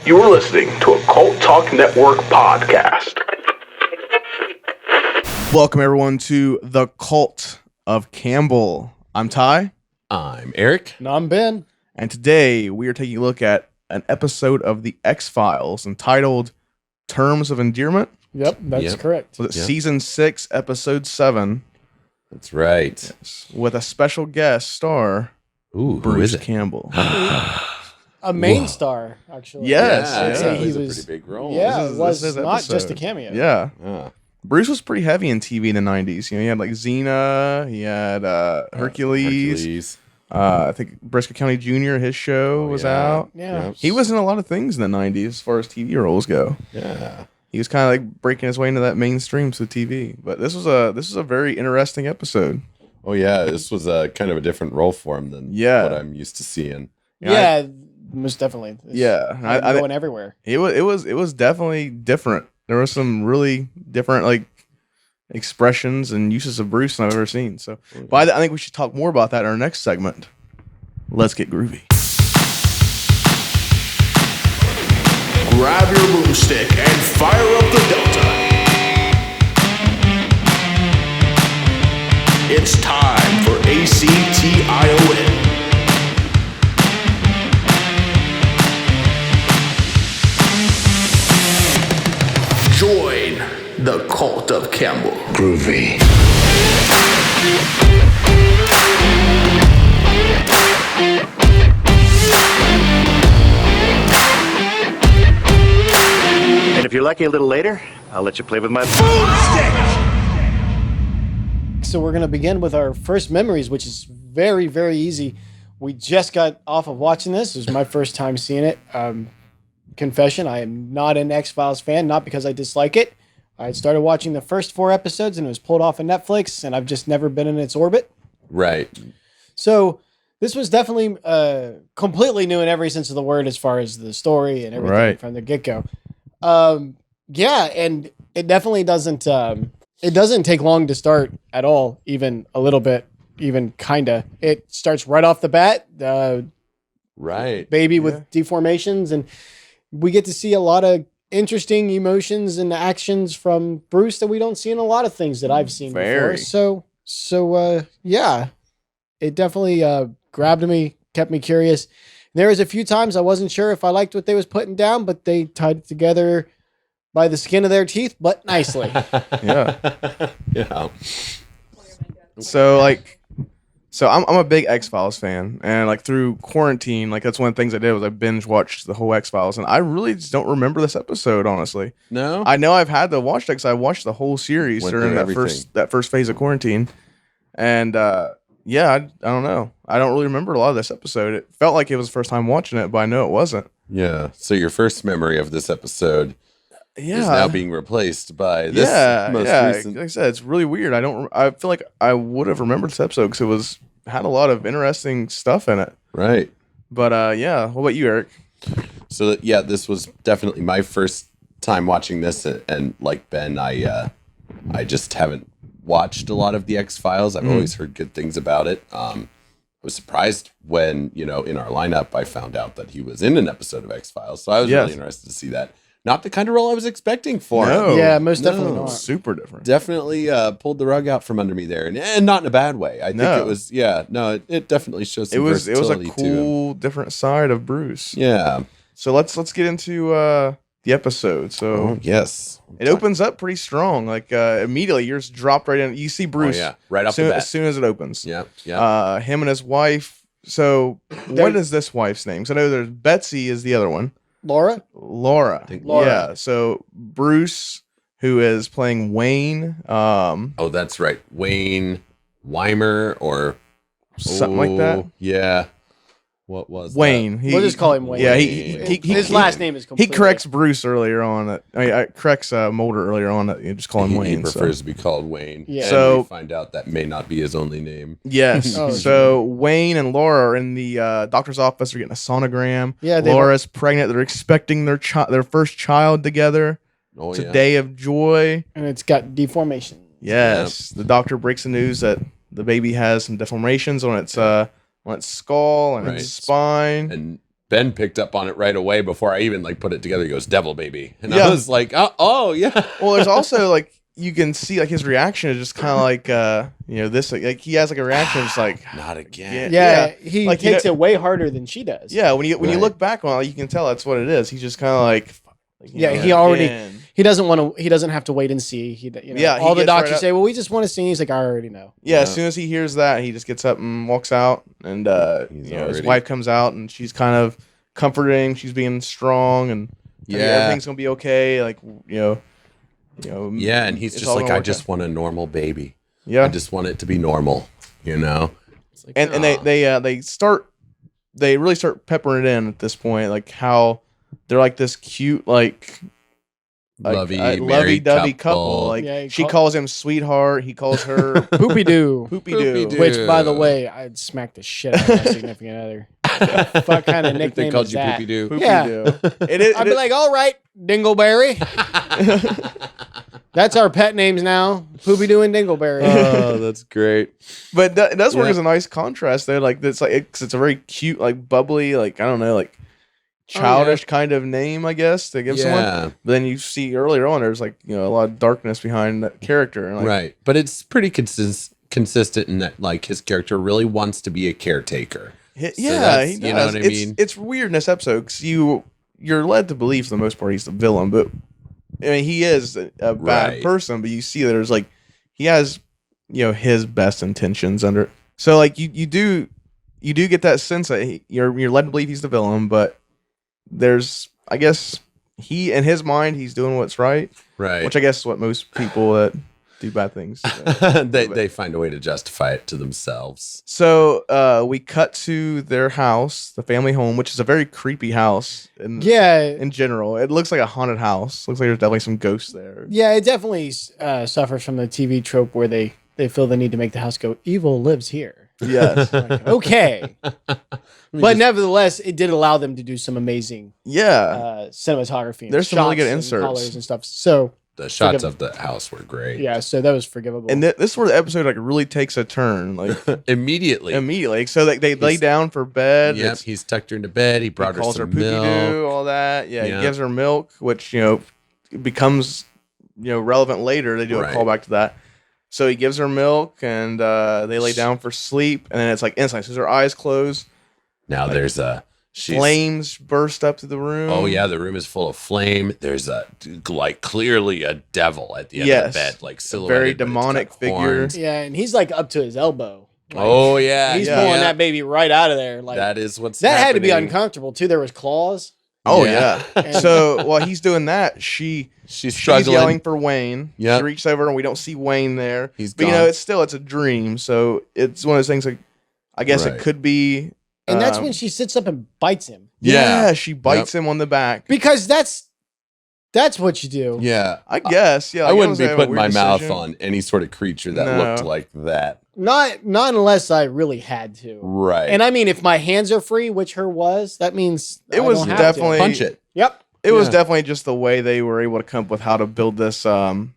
You're listening to a Cult Talk Network podcast. Welcome, everyone, to the Cult of Campbell. I'm Ty. I'm Eric. And I'm Ben. And today we are taking a look at an episode of The X-Files entitled Terms of Endearment. Yep, that's correct. Was it Season 6, Episode 7? That's right. Yes, with a special guest star, Ooh, Bruce Campbell. A main star, actually. Yes. Yeah, he he was was a pretty big role. Yeah, This it is was his not just a episode. cameo. Yeah. Bruce was pretty heavy in TV in the 90s. You know, he had like Xena, he had Hercules. I think Briscoe County Jr., his show was out. Yeah. Yep. He was in a lot of things in the 90s as far as TV roles go. Yeah. He was kind of like breaking his way into that mainstream to TV. But this was a very interesting episode. Oh yeah, this was a kind of a different role for him than what I'm used to seeing. Yeah, most definitely. I going everywhere. It was definitely different. There was some really different like expressions and uses of Bruce than I've ever seen. So, but I think we should talk more about that in our next segment. Let's get groovy. Grab your boomstick and fire up the Delta. It's time for ACTION. Join the Cult of Campbell. Groovy. And if you're lucky a little later, I'll let you play with my boomstick. So we're going to begin with our first memories, which is very, very easy. We just got off of watching this. This was my first time seeing it. Confession, I am not an X-Files fan, not because I dislike it. I started watching the first 4 episodes and it was pulled off of Netflix, and I've just never been in its orbit. Right. So this was definitely completely new in every sense of the word as far as the story and everything from the get-go. Yeah, and it definitely doesn't take long to start at all, even a little bit, even kinda. It starts right off the bat, Right. baby with deformations, and we get to see a lot of interesting emotions and actions from Bruce that we don't see in a lot of things that I've seen before. So yeah, it definitely grabbed me, kept me curious. There was a few times I wasn't sure if I liked what they was putting down, but they tied it together by the skin of their teeth, but nicely. Yeah. Yeah. So I'm a big X-Files fan, and like through quarantine, like that's one of the things I did was I binge watched the whole X-Files, and I really just don't remember this episode, honestly. No? I know I've had to watch that because I watched the whole series Went during through that first phase of quarantine, and yeah, I don't know. I don't really remember a lot of this episode. It felt like it was the first time watching it, but I know it wasn't. Yeah. So your first memory of this episode is now being replaced by this most recent. Like I said, it's really weird. I feel like I would have remembered this episode because had a lot of interesting stuff in it. Right. But yeah, what about you, Eric? So yeah, this was definitely my first time watching this, and like Ben, I just haven't watched a lot of the X-Files. I've always heard good things about it. I was surprised when, in our lineup, I found out that he was in an episode of X-Files. So I was really interested to see that. Not the kind of role I was expecting for him. Yeah, most definitely not. Super different. Definitely pulled the rug out from under me there, and not in a bad way. I think it was, it definitely shows some versatility. It was a cool, different side of Bruce. Yeah. So let's get into the episode. So yes, it opens up pretty strong. Like immediately, you're just dropped right in. You see Bruce, right off the bat as soon as it opens. Yeah. Him and his wife. So what is this wife's name? So I know there's Betsy is the other one. Laura. I think Laura. Yeah. So Bruce, who is playing Wayne. Oh, that's right, Wayne Weimer or something like that. Yeah. What was Wayne? We'll just call him Wayne. Yeah, his last name is completely. He corrects Bruce earlier on. Corrects Mulder earlier on. You just call him Wayne. He prefers to be called Wayne. Yeah. And so we find out that may not be his only name. Yes. So Wayne and Laura are in the doctor's office. They're getting a sonogram. Yeah. Laura's pregnant. They're expecting their first child together. Oh, it's a day of joy. And it's got deformation. Yes. The doctor breaks the news that the baby has some deformations on its on its skull and Right. its spine. And Ben picked up on it right away before I even like put it together. He goes, "Devil baby," and Yeah. I was like, "Oh yeah." Well, there's also like you can see like his reaction is just kind of like this like he has like a reaction it's like Not again. Yeah, he Like, takes it way harder than she does. yeah when you Right. look back on it you can tell that's what it is. He's just kind of like Yeah, he already he doesn't want to. He doesn't have to wait and see. Yeah, he all the gets doctors right up. say, "Well, we just want to see." He's like, "I already know." Yeah, as soon as he hears that, he just gets up and walks out, and his already- wife comes out, and she's kind of comforting. She's being strong, and everything's gonna be okay. Like Yeah, and he's it's just all like, gonna "I work just out." want a normal baby. Yeah, I just want it to be normal." It's like, and they really start peppering it in at this point, like how they're like this cute lovey-dovey couple. Like Yeah, she calls him sweetheart, he calls her Poopy doo. poopy doo. Poopy-doo. Which, by the way, I'd smack the shit out of my significant other. What kind of If nickname they called is you that? Poopy Doo. Poopy Yeah. doo. It is. I'd be like, "All right, Dingleberry." That's our pet names now. Poopy Doo and Dingleberry. Oh, that's great. But it does work Yeah. as a nice contrast there. Like it's like 'cause it's a very cute, like bubbly, like I don't know, like childish kind of name, I guess, to give someone. Yeah, But then you see earlier on, there's like a lot of darkness behind that character. And like, right. But it's pretty consistent in that, like, his character really wants to be a caretaker. Yeah, that's- he does. you know what I mean? It's weird in this episode because you're led to believe for the most part he's the villain, but I mean he is a bad Right. person. But you see that there's like he has his best intentions under. So like you do get that sense that you're led to believe he's the villain, but there's I guess he in his mind he's doing what's right, Right. which I guess is what most people that do bad things. they find a way to justify it to themselves. So we cut to their house, the family home, which is a very creepy house. Yeah. In general, it looks like a haunted house. Looks like there's definitely some ghosts there. Yeah, it definitely suffers from the TV trope where they feel the need to make the house go, "Evil lives here." Yes. Like, okay. But nevertheless, it did allow them to do some amazing Yeah. cinematography. And There's some really shots good and inserts. colors and stuff. So The shots of the house were great. yeah, so that was forgivable. And this is where the episode like really takes a turn, like Immediately. immediately. So they lay down for bed. Yep, It's- he's tucked her into bed. He brought he her calls her some poopy milk. doo, all that. Yeah, Yeah. he gives her milk, which becomes relevant later. They do a Right. callback to that. So he gives her milk, and they lay down for sleep, and then it's like inside. So her eyes close, Now there's a flames burst up to the room. Oh yeah, the room is full of flame. There's clearly a devil at the end Yes. of the bed, like silhouetted. Very but it's demonic got figure. horns. yeah, and he's like up to his elbow. Like, Oh yeah, he's yeah. pulling that baby right out of there. Like That is what's that had to be happening. uncomfortable too. There was claws. Oh Yeah. yeah. So while he's doing that, She's she's struggling. yelling for Wayne. Yep. She reaches over and we don't see Wayne there. He's But gone. it's a dream. So it's one of those things like I guess Right. it could be. And that's when she sits up and bites him. Yeah. She bites him on the back. Because that's what you do. Yeah, I guess. Yeah. I like, wouldn't be have a putting weird my mouth decision. on any sort of creature that No. looked like that. Not unless I really had to. Right. And I mean, if my hands are free, which her was, that means It I was don't have to. definitely- punch it. Yep. It was Yeah. definitely just the way they were able to come up with how to build this Oh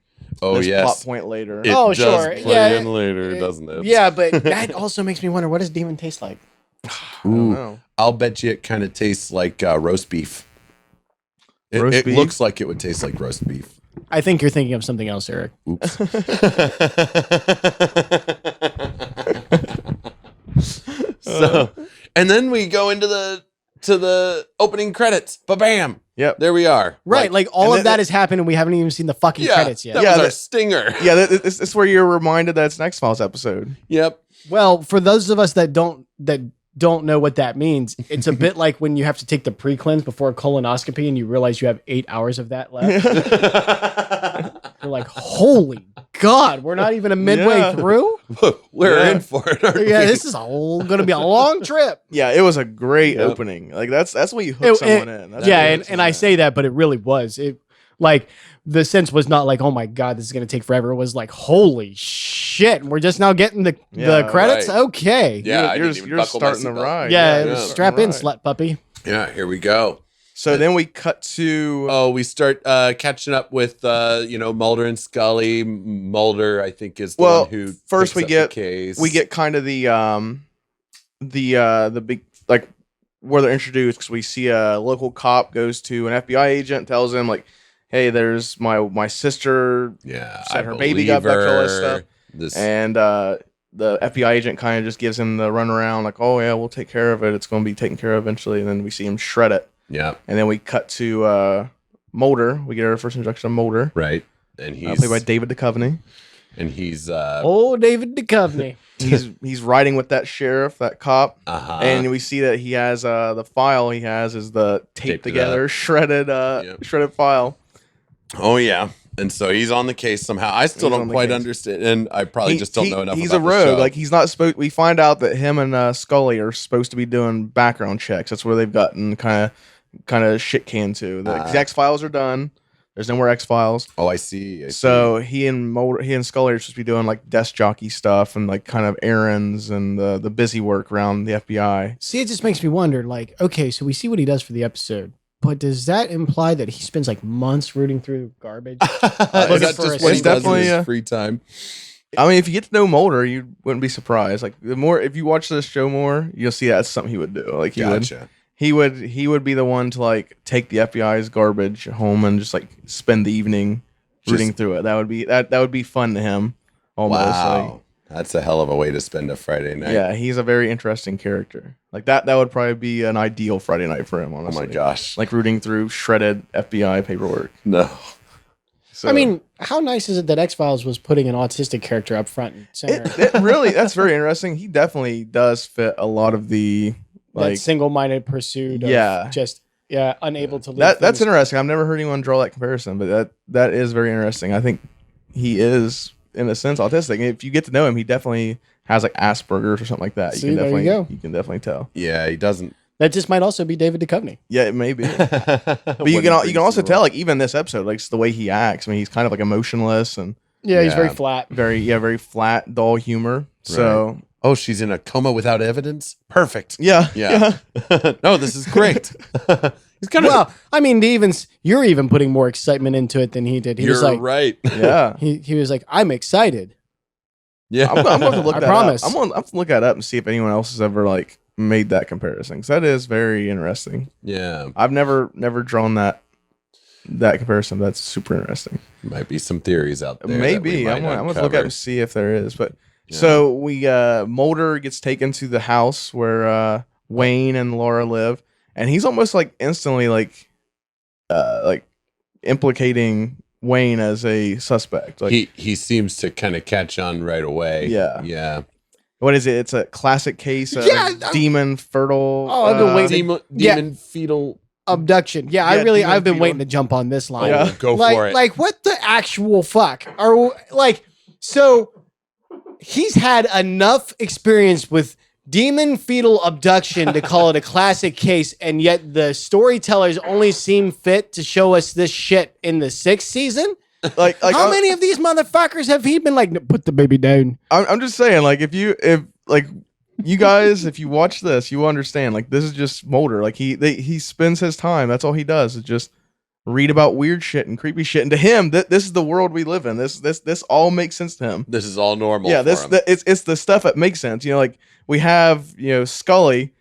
this yes. plot point later. It Oh, does sure. play Yeah. in later, doesn't it? Yeah, but that also makes me wonder, what does demon taste like? I don't know. I'll bet you it kind of tastes like roast beef. Roast It beef? looks like it would taste like roast beef. I think you're thinking of something else, Eric. Oops. So, and then we go into the opening credits. Ba-bam. Yep. There we are. Right, like all and of then- that has happened and we haven't even seen the fucking yeah, credits yet. that Yeah, was our that- stinger. Yeah, this is where you're reminded that it's an X-Files episode. Yep. Well, for those of us that don't know what that means, it's a bit like when you have to take the pre-cleanse before a colonoscopy and you realize you have 8 hours of that left. You're like, holy God, we're not even a midway Yeah. through? We're Yeah. in for it. Aren't Yeah, we? this is going to be a long trip. Yeah, it was a great Yep. opening. Like that's when you hook someone in. That's yeah, what it and I is. say that, but it really was. It like the sense was not like, oh my God, this is going to take forever. It was like, holy shit, we're just now getting the Yeah, credits? right. Okay. Yeah, I you're didn't even you're buckle my starting the seatbelt. ride. Yeah, you're strap starting in, the ride. slut puppy. Yeah, here we go. So then we cut to Oh, we start catching up with Mulder and Scully. Mulder, I think, is the one who first picks we up get the case. we get kind of the the big like where they're introduced, because we see a local cop goes to an FBI agent, tells him like, hey, there's my sister, said her baby got abducted, all this stuff, and the FBI agent kind of just gives him the runaround, like, oh yeah, we'll take care of it, it's going to be taken care of eventually, and then we see him shred it. Yeah, and then we cut to Mulder. We get our first introduction of Mulder, right? And he's played by David Duchovny. And he's David Duchovny. he's riding with that sheriff, that cop, and we see that he has the file he has is the taped together, shredded file. Oh yeah, and so he's on the case somehow. I still don't quite understand, and I probably just don't know enough. He's about a rogue. the show. Like he's not supposed. We find out that him and Scully are supposed to be doing background checks. That's where they've gotten kind of shit canned to. The X-Files are done. There's no more X-Files. Oh, I see. So he and Scully are supposed to be doing like desk jockey stuff and like kind of errands and the busy work around the FBI. See, it just makes me wonder, like, okay, so we see what he does for the episode, but does that imply that he spends like months rooting through garbage? Is that just what he does in his free time? I mean, if you get to know Mulder, you wouldn't be surprised. Like if you watch this show more, you'll see that's something he would do. Like he would be the one to like take the FBI's garbage home and just like spend the evening rooting through it. That would be fun to him. Almost. Wow, like, that's a hell of a way to spend a Friday night. Yeah, he's a very interesting character. Like that would probably be an ideal Friday night for him. Honestly. Oh my gosh, like rooting through shredded FBI paperwork. No. So, I mean, how nice is it that X-Files was putting an autistic character up front and center? That's very interesting. He definitely does fit a lot of the like single-minded pursuit of just unable to live. That's interesting. I've never heard anyone draw that comparison, but that is very interesting. I think he is in a sense autistic. If you get to know him, he definitely has like Asperger's or something like that. See, there you go. You can definitely tell. Yeah, he doesn't. That just might also be David Duchovny. Yeah, it may be. But you can also tell, like, even this episode, like, it's the way he acts. I mean, he's kind of like emotionless and he's very flat. Very flat, dull humor. Right. So, oh, she's in a coma without evidence. Perfect. Yeah. No, this is great. He's kind of well. I mean, you're even putting more excitement into it than he did. He was like, right. Yeah. He was like, I'm excited. Yeah. I'm going to look that promise. up. I'm going to look that up and see if anyone else has ever like made that comparison, because that is very interesting. Yeah, I've never drawn that comparison. That's super interesting. Might be some theories out there. Maybe I'm gonna look up and see if there is. But so we Mulder gets taken to the house where Wayne and Laura live, and he's almost like instantly like implicating Wayne as a suspect. Like he seems to kind of catch on right away. Yeah. What is it? It's a classic case of demon fertile. Oh, I've been waiting. Demon fetal abduction. Yeah, I've been waiting to jump on this line. Yeah. Go for it. Like, what the actual fuck? So he's had enough experience with demon fetal abduction to call it a classic case, and yet the storytellers only seem fit to show us this shit in the 6th season? Like how many of these motherfuckers have he been like, no, put the baby down? I'm just saying, like, if you guys, if you watch this, you understand, like, this is just Mulder. Like, he spends his time, that's all he does, is just read about weird shit and creepy shit. And to him, this is the world we live in. This all makes sense to him. This is all normal. Yeah, for him. It's the stuff that makes sense. You know, like, we have, Scully,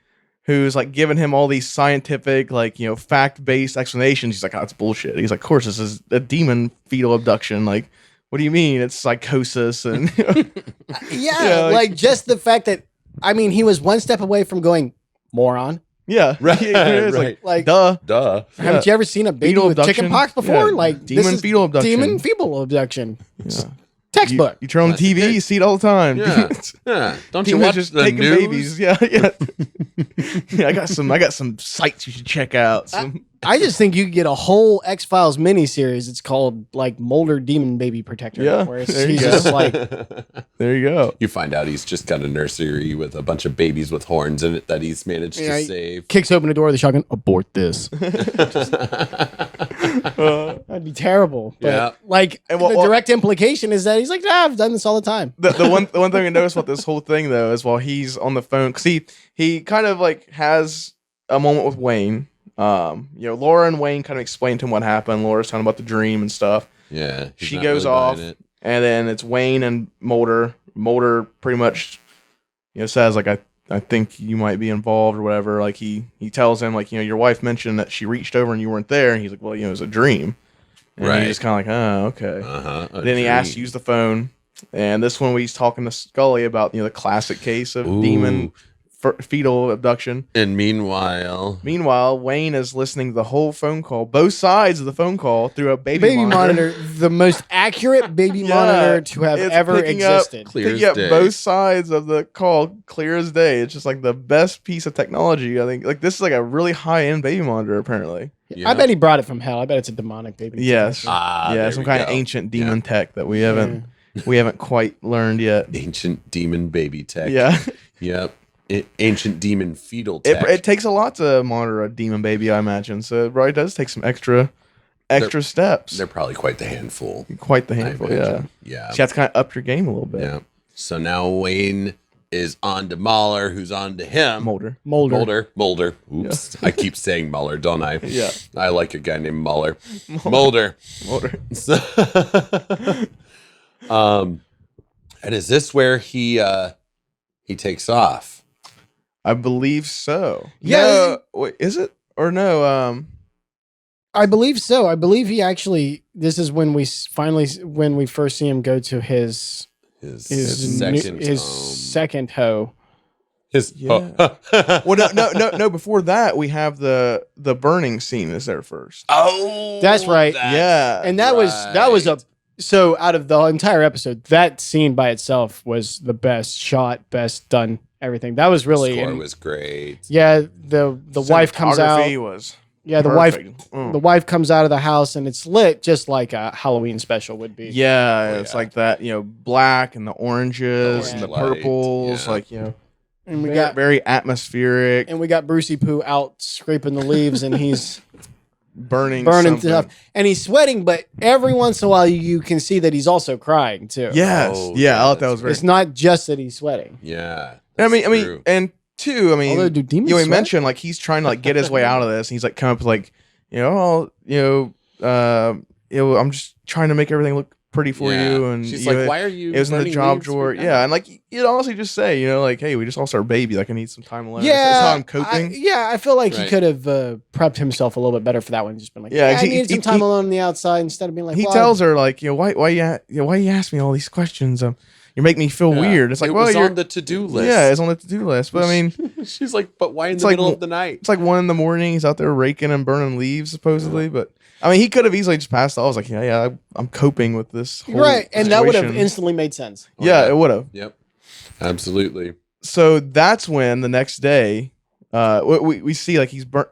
who's like giving him all these scientific, like, fact-based explanations. He's like, oh, it's bullshit. He's like, of course, this is a demon fetal abduction. Like, what do you mean? It's psychosis. And like just the fact that, I mean, he was one step away from going moron. Yeah. Right. Like, duh. Haven't you ever seen a baby with chicken pox before? Yeah. Like, demon fetal abduction. Demon fetal abduction. Yeah. Textbook. You turn on the TV, you see it all the time. Yeah. Don't you watch just the taking news? Babies? Yeah. Yeah, I got some sites you should check out. I just think you could get a whole X-Files miniseries. It's called like Mulder Demon Baby Protector. Yeah, where he's just like, there you go. You find out he's just got a nursery with a bunch of babies with horns in it that he's managed to save. Kicks open the door of the shotgun. Abort this. That'd be terrible. But the direct implication is that he's like, I've done this all the time. The one thing I noticed about this whole thing though is while he's on the phone, because he kind of like has a moment with Wayne. Laura and Wayne kind of explain to him what happened. Laura's talking about the dream and stuff. Yeah. She goes off, and then it's Wayne and Mulder. Mulder pretty much, says like, I think you might be involved or whatever. Like he tells him like, your wife mentioned that she reached over and you weren't there. And he's like, well, it was a dream. And Right. he's just kind of like, oh, okay. Then he dream. asks to use the phone. And this one, he's talking to Scully about, the classic case of demon fetal abduction. And meanwhile, Wayne is listening to the whole phone call, both sides of the phone call through a baby monitor. The most accurate baby monitor to have ever existed. Clear as day. Both sides of the call clear as day. It's just like the best piece of technology. I think like this is like a really high end baby monitor apparently. Yeah. I bet he brought it from hell. I bet it's a demonic baby. Yes. there some we kind of go. ancient demon tech that we haven't quite learned yet. Ancient demon baby tech. Yeah. Yep. Ancient demon fetal tech. It takes a lot to monitor a demon baby, I imagine. So it probably does take some extra steps. They're probably quite the handful. Quite the handful, yeah. Yeah. So you have to kind of up your game a little bit. Yeah. So now Wayne is on to Mahler, who's on to him. Mulder. Oops. I keep saying Muller, don't I? Yeah. I like a guy named Muller. Mulder. So, and is this where he takes off? I believe so. Yeah. No, wait, is it? Or no? I believe so. I believe he actually. This is when we first see him go to his second hoe. Well, no. Before that, we have the burning scene is there first. Oh, that's right. And that was so out of the entire episode, that scene by itself was the best shot, best done, everything. That was really score was great. Yeah, the wife comes out. Was yeah, perfect. the wife comes out of the house and it's lit just like a Halloween special would be. Yeah, it's like that, black and the oranges and the light, purples, and we got very atmospheric. And we got Brucey Poo out scraping the leaves and he's burning stuff. And he's sweating, but every once in a while you can see that he's also crying too. Yes. I thought that was very. It's not just that he's sweating. Yeah. I mean, and two, Although, do demons he sweat? mentioned like he's trying to like get his way out of this, and he's like coming up with like, I'm just trying to make everything look pretty for you, and she's like, why are you? It was in the burning job leaves drawer, for and like you'd honestly just say, like, hey, we just lost our baby, like I need some time alone. Yeah, that's how I'm coping. I feel like he Right. could have prepped himself a little bit better for that one. Just been like, Yeah, I need some time alone on the outside instead of being like. He tells her like, why you ask me all these questions? You make me feel weird. It's like, it well, was you're on the to-do list. Yeah, it's on the to-do list. But I mean, she's like, but why in the like middle of the night? it's like 1 a.m. He's out there raking and burning leaves, supposedly. But I mean, he could have easily just passed off. I was like, I'm coping with this whole right, and that would have situation. instantly made sense. Yeah, it would have. Yep, absolutely. So that's when the next day, we see like he's burnt.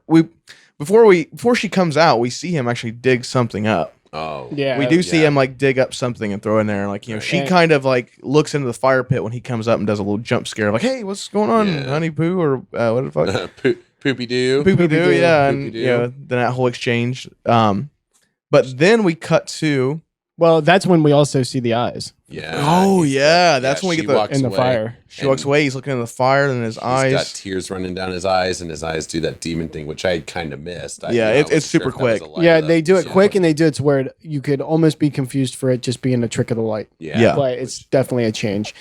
Before she comes out, we see him actually dig something up. Oh, Yeah, We do see him like dig up something and throw in there. Like, she And- kind of like looks into the fire pit when he comes up and does a little jump scare. Like, hey, what's going on, Yeah. honey poo, or what the fuck? Poopy doo. Poopy doo, yeah. And Poopy-doo. then that whole exchange. But then we cut to. Well, that's when we also see the eyes Yeah. Oh yeah, that's when we she get the. walks in the away. fire. She walks away. He's looking in the fire, and his He's got eyes. tears running down his eyes, and his eyes do that demon thing, which I kind of missed. Yeah, I it's wasn't super sure if that was quick. a light Yeah, up, they do it so- quick and they do it to where you could almost be confused for it just being a trick of the light. Yeah. But it's definitely a change.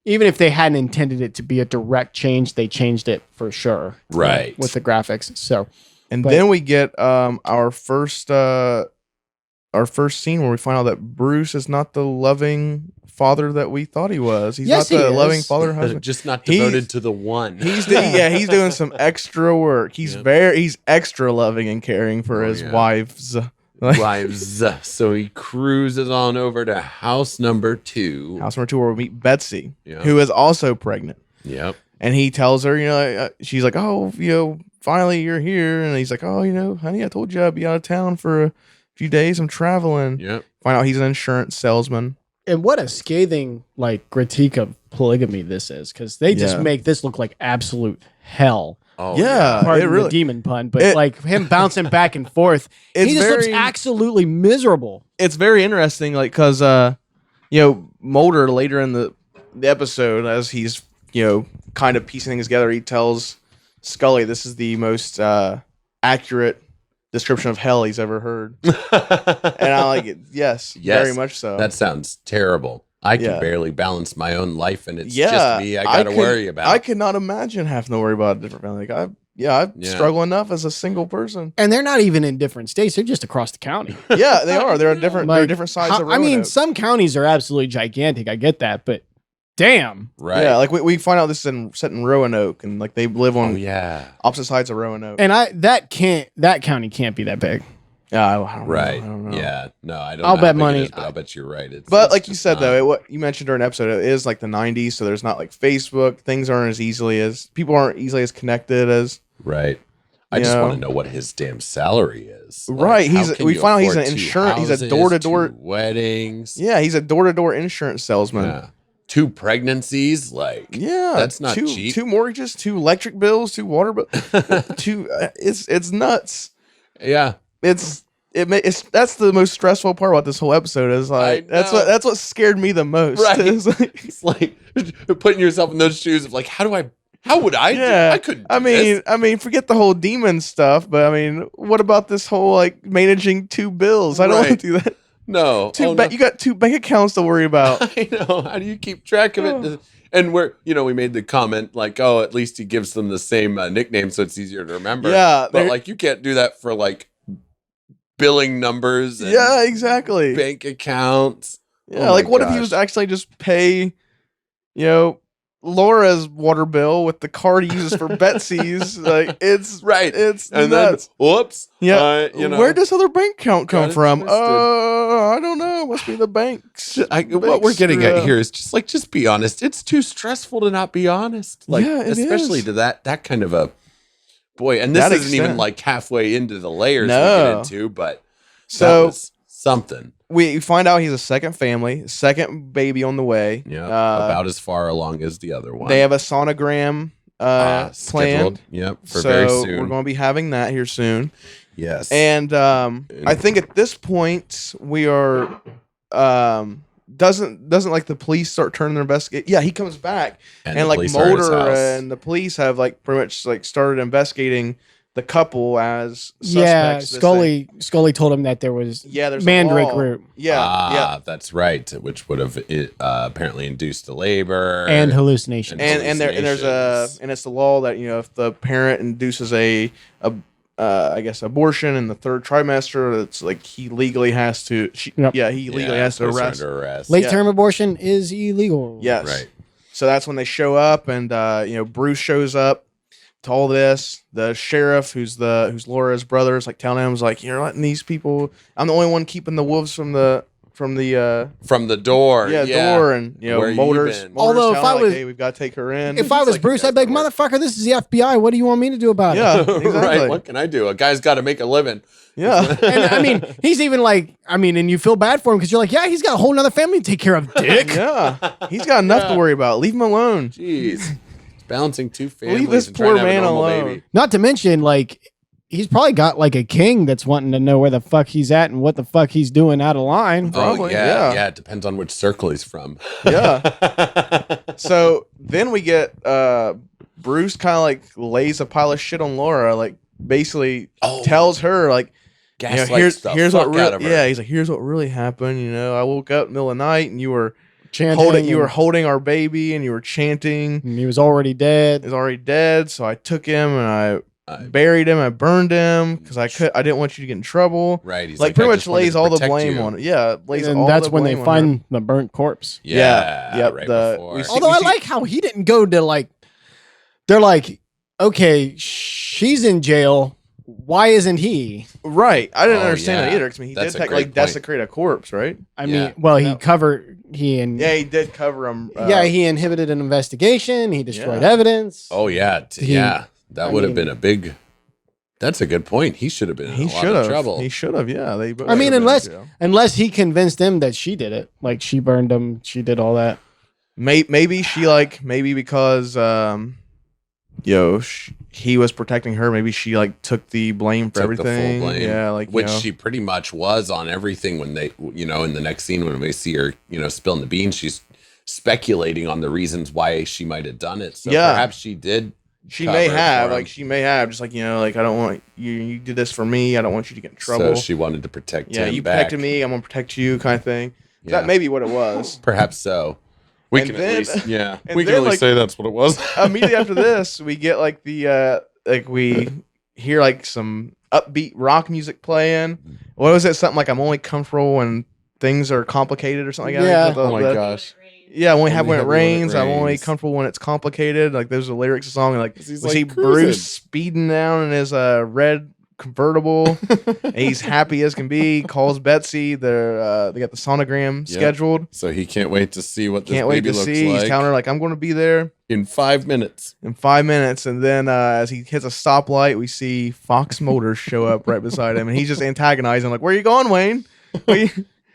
Even if they hadn't intended it to be a direct change, they changed it for sure. Right. With the graphics. So And But- then we get our first scene where we find out that Bruce is not the loving father that we thought he was. He's Yes, not the he is. loving father husband. Just not He's- devoted to the one. He's he's doing some extra work. He's he's extra loving and caring for his wives. wives. So he cruises on over to house number 2. House number 2 where we meet Betsy, Yeah. who is also pregnant. Yep. And he tells her, she's like, oh, finally you're here. And he's like, oh, honey, I told you I'd be out of town for a few days. I'm traveling. Yep. Find out he's an insurance salesman. and what a scathing critique of polygamy this is, because they just Yeah. make this look like absolute hell. Oh, Yeah, Pardon it really. the demon pun, but it- like him bouncing back and forth, It's he just looks very- absolutely miserable. It's very interesting, like, because Mulder later in the episode, as he's kind of piecing things together, he tells Scully this is the most accurate description of hell he's ever heard. And I like it. Yes, Yes, very much so. That sounds terrible. I can Yeah. barely balance my own life, and it's just me I gotta worry about. I could not imagine having to worry about a different family. Like I struggle enough as a single person. And they're not even in different states; they're just across the county. Yeah, they are. They're different. They're different sides of Roanoke. some counties are absolutely gigantic. I get that, but damn, Right. Yeah, like we find out this is set in Roanoke, and like they live on opposite sides of Roanoke. and that county can't be that big. Yeah, I don't Right. know. I don't know. Yeah. No, I don't I'll know bet how big it money- is, but I'll bet you're right. But like you said, though, what you mentioned during an episode, it is like the 90s, so there's not like Facebook. Things aren't as people aren't easily as connected as. Right. I just want to know what his damn salary is. Like, Right. how can We you find out he's afford an two insurance. He's a houses, door-to-door 2 weddings. Yeah, he's a door-to-door insurance salesman. Yeah. 2 pregnancies. Like, Yeah, that's not two, cheap. 2 mortgages, 2 electric bills, 2 water bills, 2. It's nuts. Yeah. It's that's the most stressful part about this whole episode is like that's what scared me the most. Right. It's like, It's like putting yourself in those shoes of like, how would I do? I couldn't do this. I mean, forget the whole demon stuff, but I mean, what about this whole like managing 2 bills? I don't want Right. to do that. No. You got 2 bank accounts to worry about. I know. How do you keep track of it? And we made the comment like, oh, at least he gives them the same nickname, so it's easier to remember. Yeah, but like, you can't do that for like billing numbers. And Yeah, exactly. bank accounts. Yeah, Oh like my what if he gosh. was actually just pay, Laura's water bill with the card he uses for Betsy's? Like it's Right. It's And nuts. then, whoops. Yeah, where does other bank account come Got it from? twisted. I don't know. Must be the banks. What we're getting at here is just be honest. It's too stressful to not be honest. Like, Yeah, it especially is. to that kind of a boy. And this That isn't even extent. like halfway into the layers we No. get into, but that So was something. we find out he's a second family, second baby on the way. Yeah, about as far along as the other one. They have a sonogram planned. scheduled. Yep, for So very soon. we're going to be having that here soon. Yes, And I think at this point we are doesn't like the police start turning their investigation. Yeah, he comes back and the like police are at his Mulder house. and the police have like pretty much like started investigating the couple as suspects. Yeah, of this thing. Scully told him that there was Yeah, there's Mandrake a law. root Yeah, that's right. Which would have apparently induced the labor and hallucinations. and it's the law that if the parent induces a I guess abortion in the 3rd trimester, it's like he legally has to. Yep. He legally has to puts her arrest. under arrest. Late term abortion is illegal. Yes. Right. So that's when they show up, and Bruce shows up to all this. The sheriff, who's Laura's brother, is like telling him, like, you're letting these people. I'm the only one keeping the wolves from the door. door, and Where you Mulder's. been? Although if telling I him, was- hey, we've got to take her in. If I was like, Bruce, you I'd be like, guys motherfucker, this is the FBI. What do you want me to do about it? Yeah, exactly. Right. What can I do? A guy's got to make a living. Yeah. And I mean, he's even like, and you feel bad for him because you're like, yeah, he's got a whole nother family to take care of, dick. Yeah, he's got enough to worry about. Leave him alone. Jeez. He's balancing 2 families. Leave this and trying poor to have a man normal alone. baby. Not to mention, like, he's probably got like a king that's wanting to know where the fuck he's at and what the fuck he's doing out of line. Probably, Oh, yeah. yeah. It depends on which circle he's from. Yeah. So then we get Bruce kind of like lays a pile of shit on Laura, like basically tells her like, Gaslights the here's fuck what out of her. Yeah, he's like, here's what really happened. I woke up in the middle of the night and you were Chanting. holding our baby and you were chanting. And he was already dead. He's already dead. So I took him and I buried him. I burned him because I didn't want you to get in trouble. Right. He's Like I pretty much just wanted lays to all the protect blame you. on it. Yeah, lays And all that's the when they blame on her. find the burnt corpse. Yeah. Yep, Right we before. see- Although I like how he didn't go to like, they're like, okay, she's in jail. Why isn't he? Right. I didn't Oh, understand yeah. that either because he That's did a technically great point. desecrate a corpse, right? I Yeah. mean, well, No. he He did cover him. he inhibited an investigation. He destroyed Yeah. evidence. Oh, yeah. That I would have mean- been a big. That's a good point. He should have been in He a lot should of have. trouble. He should have. Yeah. They both I mean, should've been in jail. unless he convinced them that she did it, like she burned him, she did all that. Maybe because he was protecting her. Maybe she like took the blame for Took the full everything. blame. Yeah, like which she pretty much was on everything when they, in the next scene when we see her, spilling the beans, she's speculating on the reasons why she might have done it. So Yeah. perhaps she did. She cover may for have, him. like she may have, just like like I don't want you. You did this for me. I don't want you to get in trouble. So she wanted to protect him. you back. protected me. I'm gonna protect you, kind of thing. That may be what it was. Perhaps so. We And can then- at least, yeah. and We can then, at least like, say that's what it was. Immediately after this, we get like the we hear like some upbeat rock music playing. What was it? Something like I'm only comfortable when things are complicated or something like that. Yeah. Oh my gosh. Yeah, when it Only rains, I'm only rains. comfortable when it's complicated. Like those are the lyrics of the song. And, like He's we like see cruising. Bruce speeding down in his red convertible. And he's happy as can be. Calls Betsy. They got the sonogram Yep. scheduled. So he can't wait to see what this Can't wait baby to looks see. like He's telling her like I'm going to be there in 5 minutes. in 5 minutes. And then as he hits a stoplight, we see Fox Motors show up right beside him, and he's just antagonizing like, "Where you going, Wayne?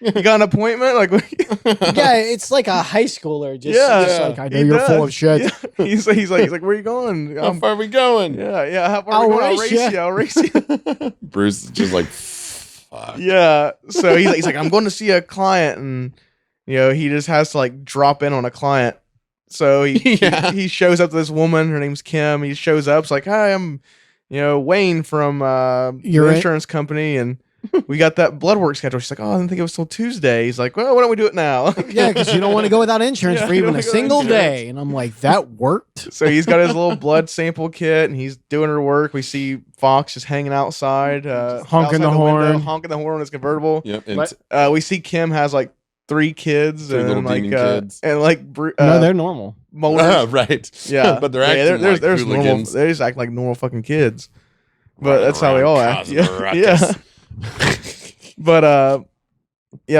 You got an appointment?" Like, Yeah, it's like a high schooler. Just, Yeah. just like, I know he you're full does. of shit. Yeah. He's like, "Where you going?" How far are we going? Yeah. How far I'll we going? I'll race race ya. you. I'll race you. Bruce is just like, fuck. Yeah. So he's like, I'm going to see a client, and he just has to like drop in on a client. So he shows up to this woman. Her name's Kim. He shows up. It's like, "Hi, I'm Wayne from You're the right. insurance company, and we got that blood work schedule." She's like, "Oh, I didn't think it was till Tuesday." He's like, "Well, why don't we do it now?" Yeah, because you don't want to go without insurance Yeah, for you even don't a wanna go single without day. And I'm like, that worked? So he's got his little blood sample kit, and he's doing her work. We see Fox just hanging outside, Honking the outside horn. window, honking the horn on his convertible. Yep. And But- We see Kim has like 3 kids, Three and little like demon kids. and like No, they're normal. Motors. right. Yeah, But they're acting like there's normal. hooligans. They just act like normal fucking kids. But Running that's how they around all act. causing Yeah, a yeah. ruckus. But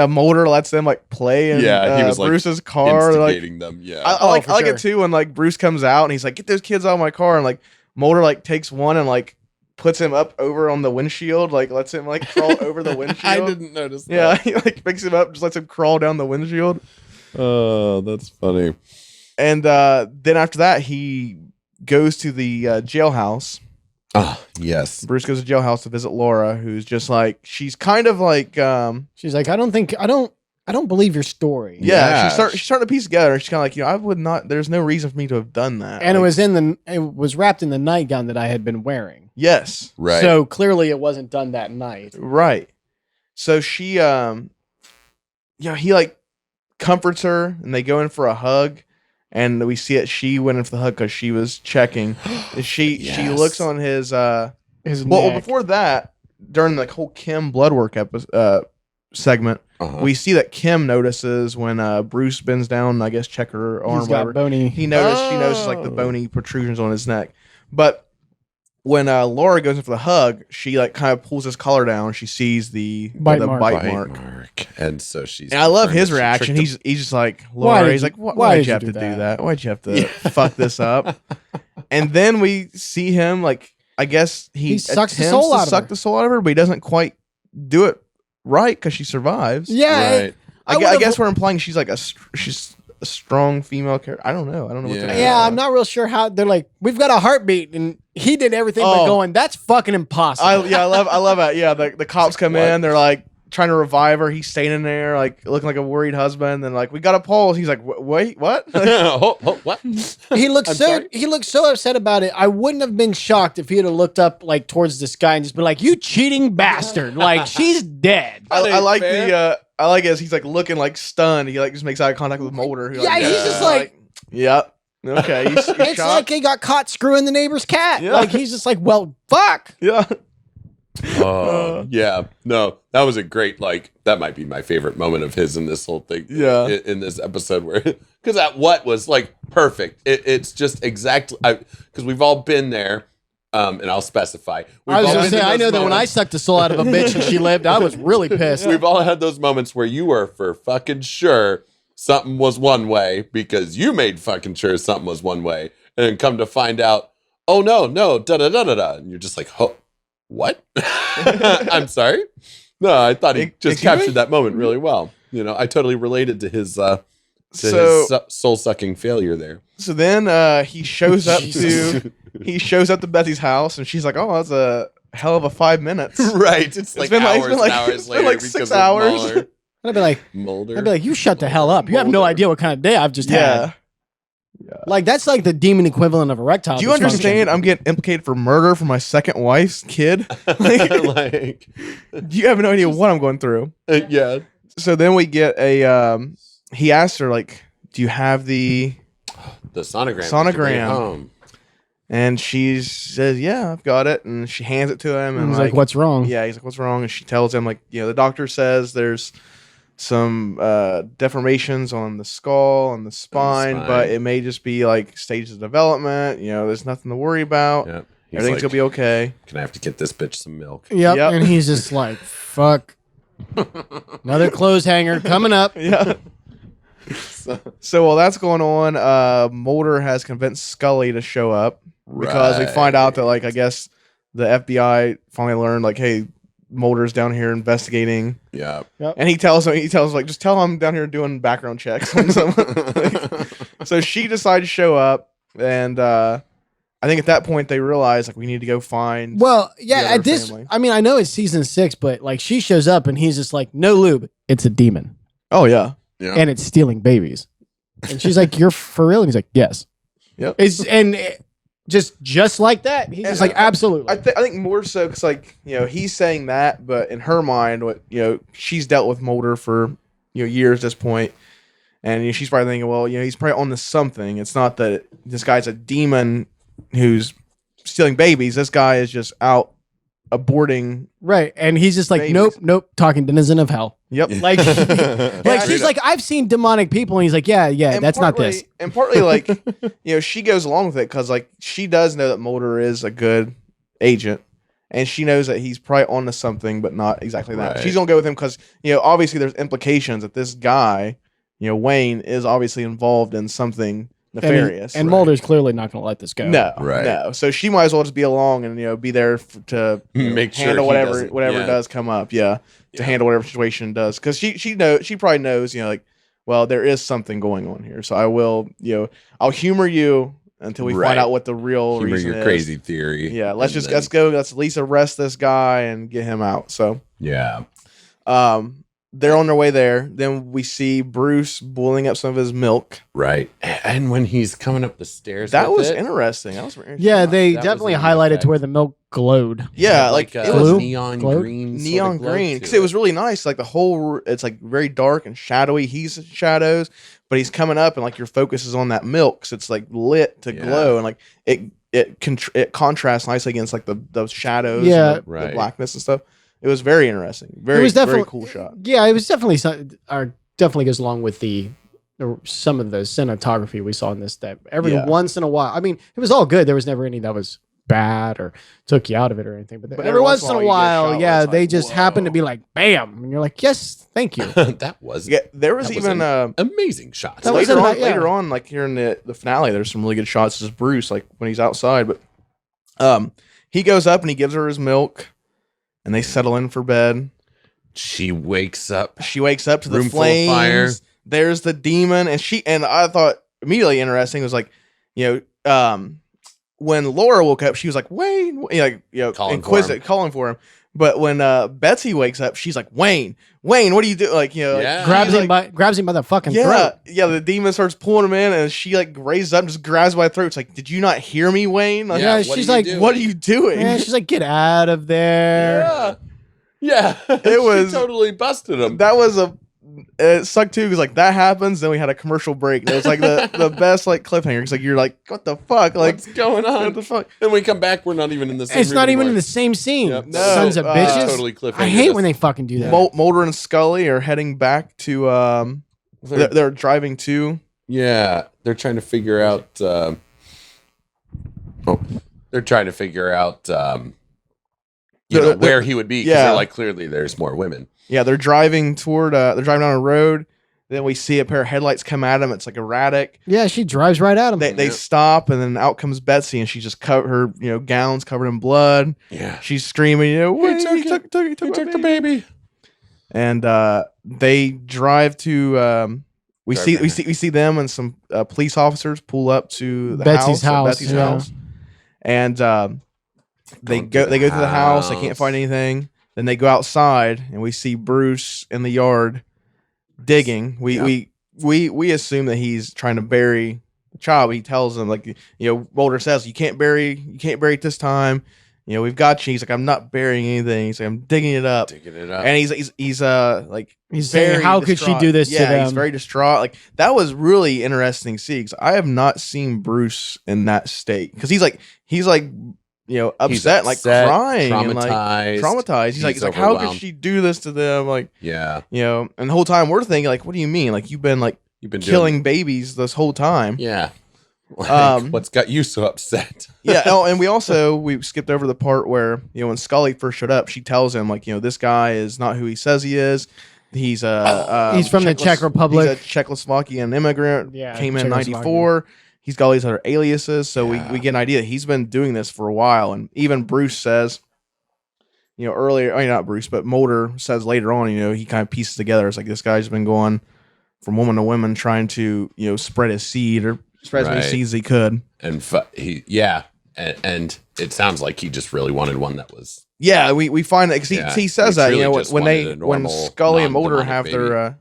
Mulder lets them like play in Yeah, he was, like, Bruce's car. Like Instigating them. Yeah. I like for I like sure. it too when like Bruce comes out and he's like, "Get those kids out of my car," and like Mulder like takes one and like puts him up over on the windshield, like lets him like crawl over the windshield. I didn't notice that. Yeah, he like picks him up, just lets him crawl down the windshield. Oh, that's funny. And then after that, he goes to the jailhouse. Ah, yes. Bruce goes to jailhouse to visit Laura, who's just like, she's kind of like, She's like, I don't believe your story. Yeah. she's starting to piece together. She's kind of like, I would not. There's no reason for me to have done that. And Like, it was wrapped in the nightgown that I had been wearing. yes, Right. So clearly it wasn't done that night. right. So she, he like comforts her, and they go in for a hug. And we see it. She went in for the hug because she was checking. She Yes. looks on his. His Well, neck. before that, during the whole Kim blood work segment, Uh-huh. we see that Kim notices when Bruce bends down, I guess, check her arm. He's got Whatever. bony. She notices like the Oh. bony protrusions on his neck. But when Laura goes in for the hug, she like kind of pulls his collar down. She sees the Bite the mark. bite Bite mark. mark. And so she's. And I love confirmed his that she reaction. tricked He's just like, Why Laura. did He's you- like, why why'd did you you have do to do that?" that? Why'd you have to fuck this up? And then we see him like, I guess he sucks the attempts soul to out of suck her. the soul out of her, but he doesn't quite do it right because she survives. Yeah. Right. I would've- guess we're implying she's like she's a strong female character. I don't know. What Yeah. to Yeah, I'm not real sure how they're like, we've got a heartbeat, and he did everything by Oh. going, that's fucking impossible. I love it. Yeah, the cops come what? in. They're like trying to revive her. He's standing there like looking like a worried husband. And like, we got a pulse. He's like, wait, what? What? he looked I'm so sorry? he looked so upset about it. I wouldn't have been shocked if he had looked up like towards the sky and just been like, "You cheating bastard!" Like she's dead. I like fair. the I like it as he's like looking like stunned. He like just makes eye contact with Mulder. Who, Yeah, like, he's just like- yep. Okay, he's It's like shocked. he got caught screwing the neighbor's cat. Yeah. Like he's just like, well, fuck. Yeah. Oh, yeah. No, that was a great, like, that might be my favorite moment of his in this whole thing. Yeah. In this episode, where, because that what was like perfect. It's just exactly, because we've all been there, and I'll specify. We've I was all gonna been say, in I those know that when I moments- sucked the soul out of a bitch and she lived, I was really pissed. We've all had those moments where you were for fucking sure something was one way because you made fucking sure something was one way, and then come to find out, oh no, da da da da da, and you're just like, oh, what? I'm sorry. No, I thought he just Excuse me? captured that moment really well. You know, I totally related to his So soul sucking failure there. so then he shows up Jesus. to Betsy's house, and she's like, "Oh, that's a hell of a 5 minutes." Right. It's like been like- it's hours been like- and hours it's been later like because 6 of hours. Mueller. I'd be like, Mulder. you shut the hell up. You have no Mulder. idea what kind of day I've just Yeah. had. Like that's like the demon equivalent of erectile. Do you understand? I'm getting implicated for murder for my second wife's kid. Like, like, you have no idea what I'm going through. yeah. So then we get a. He asked her like, "Do you have the sonogram? Sonogram. Home. And she says, "Yeah, I've got it." And she hands it to him. And He's like, "What's wrong?" Yeah, he's like, "What's wrong?" And she tells him like, the doctor says there's some deformations on the skull and the spine, but it may just be like stages of development. There's nothing to worry about. Yep. Everything's gonna be okay. Can I have to get this bitch some milk? Yep. And he's just like, "Fuck." Another clothes hanger coming up. Yeah. So while that's going on, Mulder has convinced Scully to show up because we find out that I guess the FBI finally learned hey, Mulder's down here investigating. Yeah. Yep. And he tells him just tell him I'm down here doing background checks on someone. So she decides to show up, and I think at that point they realize we need to go find. Well, yeah, at this, family. I mean, I know it's season 6, but she shows up and he's just like, "No lube, it's a demon." Oh yeah. Yeah. And it's stealing babies. And she's like, "You're for real?" And he's like, "Yes." Yep. Just like that. He's just like, "Absolutely." I think more so because he's saying that, but in her mind, she's dealt with Mulder for years at this point, and she's probably thinking, well, he's probably on to something. It's not that this guy's a demon who's stealing babies. This guy is just out aborting. Right. And he's just like, babies. nope, talking denizen of hell. Yep. She's like, "I've seen demonic people," and he's like, yeah, and that's partly, not this. And partly she goes along with it because she does know that Mulder is a good agent, and she knows that he's probably on to something, but not exactly that. Right. She's gonna go with him because obviously there's implications that this guy, Wayne, is obviously involved in something nefarious. And Mulder's clearly not going to let this go. No. So she might as well just be along and be there to Make sure handle he whatever doesn't- does come up. To handle whatever situation does, because she probably knows well, there is something going on here. So I will I'll humor you until we find out what the real Humor reason your is. crazy theory. Yeah, let's go. Let's at least arrest this guy and get him out. So Yeah. they're on their way there. Then we see Bruce boiling up some of his milk. Right. And when he's coming up the stairs, That with was it, interesting. That was very Yeah, they That definitely was a neat highlighted effect. to where the milk glowed. Yeah, it it was was neon Glow? green. sort of neon glow green to because it was really nice. The whole, it's very dark and shadowy. He's in shadows, but he's coming up and your focus is on that milk, so it's lit to glow, and it contrasts nicely against the shadows, Yeah. and the blackness and stuff. It was very interesting. Very cool shot. Yeah, it was definitely definitely goes along with some of the cinematography we saw in this. That every once in a while, I mean, it was all good. There was never any that was bad or took you out of it or anything. But every once in a while, they just happen to be bam, and you're like, yes, thank you. That was There was even amazing shots. That was later on, here in the finale, there's some really good shots. As Bruce, when he's outside, but he goes up and he gives her his milk, and they settle in for bed. She wakes up. She wakes up to the Room full of flames. fire. There's the demon, and I thought immediately interesting was when Laura woke up, she was like, Wayne, inquisitive, calling for him. But when Betsy wakes up, she's like, Wayne, what do you do? Grabs him by the fucking throat. Yeah, the demon starts pulling him in, and she raises up and just grabs him by the throat. It's like, did you not hear me, Wayne? She's like, what are you doing? Yeah, she's like, get out of there. Yeah. It was she totally busted him. That was it sucked too, because that happens, then we had a commercial break. It was the best cliffhanger. It's you're like, what the fuck? What's going on? What the fuck? Then we come back, we're not even in the same It's room not even anymore. in the same scene. Yep. No, Sons of bitches. Totally cliffhanger. I hate when they fucking do that. Mulder and Scully are heading back to they're driving to Yeah, they're trying to figure out where he would be, because they're clearly there's more women. Yeah, they're driving toward they're driving down a road. Then we see a pair of headlights come at them. It's erratic. Yeah, she drives right at him. They stop, and then out comes Betsy, and she's just her gown's covered in blood. Yeah, she's screaming, he took the baby. And they drive to we see them and some police officers pull up to the Betsy's house. Betsy's house. And they go to the house. They can't find anything. Then they go outside, and we see Bruce in the yard digging. We assume that he's trying to bury the child. He tells them Mulder says, you can't bury it this time. you know, we've got you. He's like, I'm not burying anything. He's like, I'm digging it up. And he's like, he's saying, how could she do this to them? He's very distraught. Like, that was really interesting to see, 'cause I have not seen Bruce in that state, because he's like, you know, upset, like crying, and like traumatized. He's like, how could she do this to them? Like, you know, and the whole time we're thinking, like, what do you mean? Like, you've been killing babies this whole time. Yeah. Like, what's got you so upset? Yeah. Oh, and we skipped over the part where, you know, when Scully first showed up, she tells him, like, you know, this guy is not who he says he is. He's from the Czech Republic. He's a Czechoslovakian immigrant. Came in '94. He's got all these other aliases, so we get an idea. He's been doing this for a while, and even Bruce says, you know, earlier, I mean, not Bruce, but Mulder says later on, you know, he kind of pieces together. It's like, this guy's been going from woman to woman, trying to, you know, spread his seed, or spread as many seeds as he could. And and it sounds like he just really wanted one that was. Yeah, we find that, because he says that, you know, when Scully and Mulder have their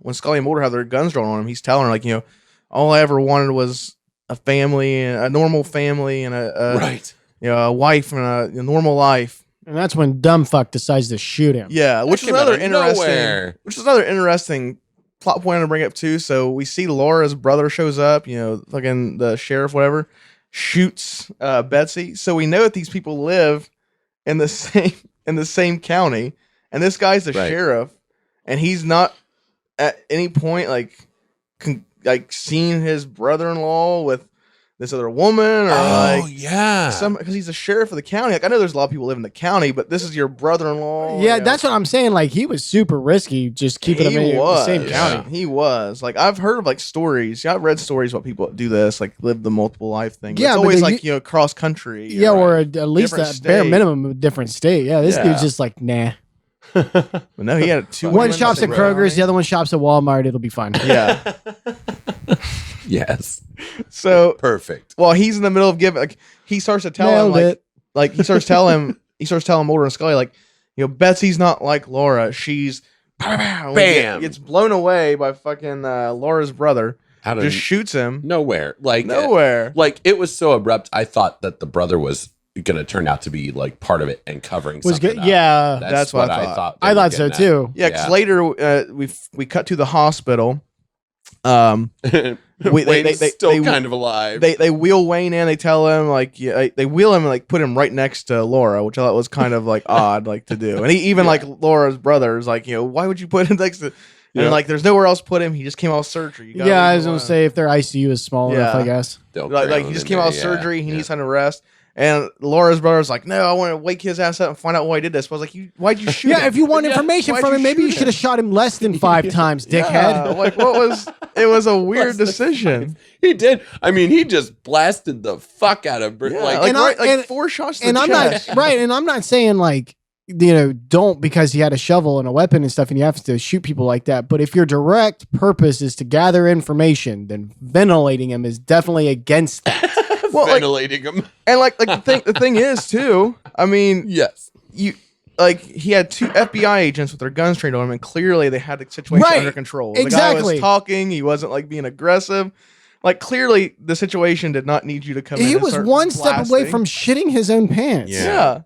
guns drawn on him, he's telling her, like, you know, all I ever wanted was a family, a normal family, and a wife, and a normal life. And that's when Dumbfuck decides to shoot him. Yeah, which is another interesting plot point to bring up too. So we see Laura's brother shows up, you know, fucking the sheriff, whatever, shoots Betsy. So we know that these people live in the same county, and this guy's the sheriff, and he's not at any point like seen his brother-in-law with this other woman, or because he's the sheriff of the county. Like, I know there's a lot of people live in the county, but this is your brother-in-law. Yeah, that's what I'm saying. Like, he was super risky, just keeping him in the same county. He was. Like, I've heard of like stories. Yeah, I've read stories about people that do this, like live the multiple life thing. But it's always like, you know, cross country. Yeah, or at least a bare minimum of a different state. Yeah, this dude's just like, nah. But no, he had two. One shops at Kroger's, the other one shops at Walmart. It'll be fine. Yeah. Yes. So perfect. Well, he's in the middle of giving. Like, he starts to tell him, he starts telling Mulder and Scully, like, you know, Betsy's not like Laura. She's bam. Gets blown away by fucking Laura's brother. Just shoots him nowhere. Like it was so abrupt. I thought that the brother was gonna turn out to be like part of it and covering something up. Yeah, that's what I thought. I thought so too. Yeah, because later we cut to the hospital. Wayne's still kind of alive. They wheel Wayne in. They tell him, like, they wheel him and like put him right next to Laura, which I thought was kind of like odd, like, to do. And he even like Laura's brother is like, you know, why would you put him next to? And like, there's nowhere else to put him. He just came out of surgery. Yeah, I was gonna say, if their ICU is small enough, I guess. Like he just came out of surgery. He needs time to rest. And Laura's brother's like, no, I want to wake his ass up and find out why he did this. I was like, why'd you shoot him? Yeah, if you want information from him, maybe you should have shot him less than 5 times, dickhead. Yeah, like, it was a weird decision. He did. I mean, he just blasted the fuck out of Bert. Like 4 shots to the chest. And I'm not saying, like, you know, don't, because he had a shovel and a weapon and stuff and you have to shoot people like that. But if your direct purpose is to gather information, then ventilating him is definitely against that. Well, ventilating him. And the thing is too, I mean, yes, he had 2 FBI agents with their guns trained on him, and clearly they had the situation under control. The guy was talking, he wasn't like being aggressive. Like, clearly the situation did not need you to come in. He was one step away from shitting his own pants. Yeah.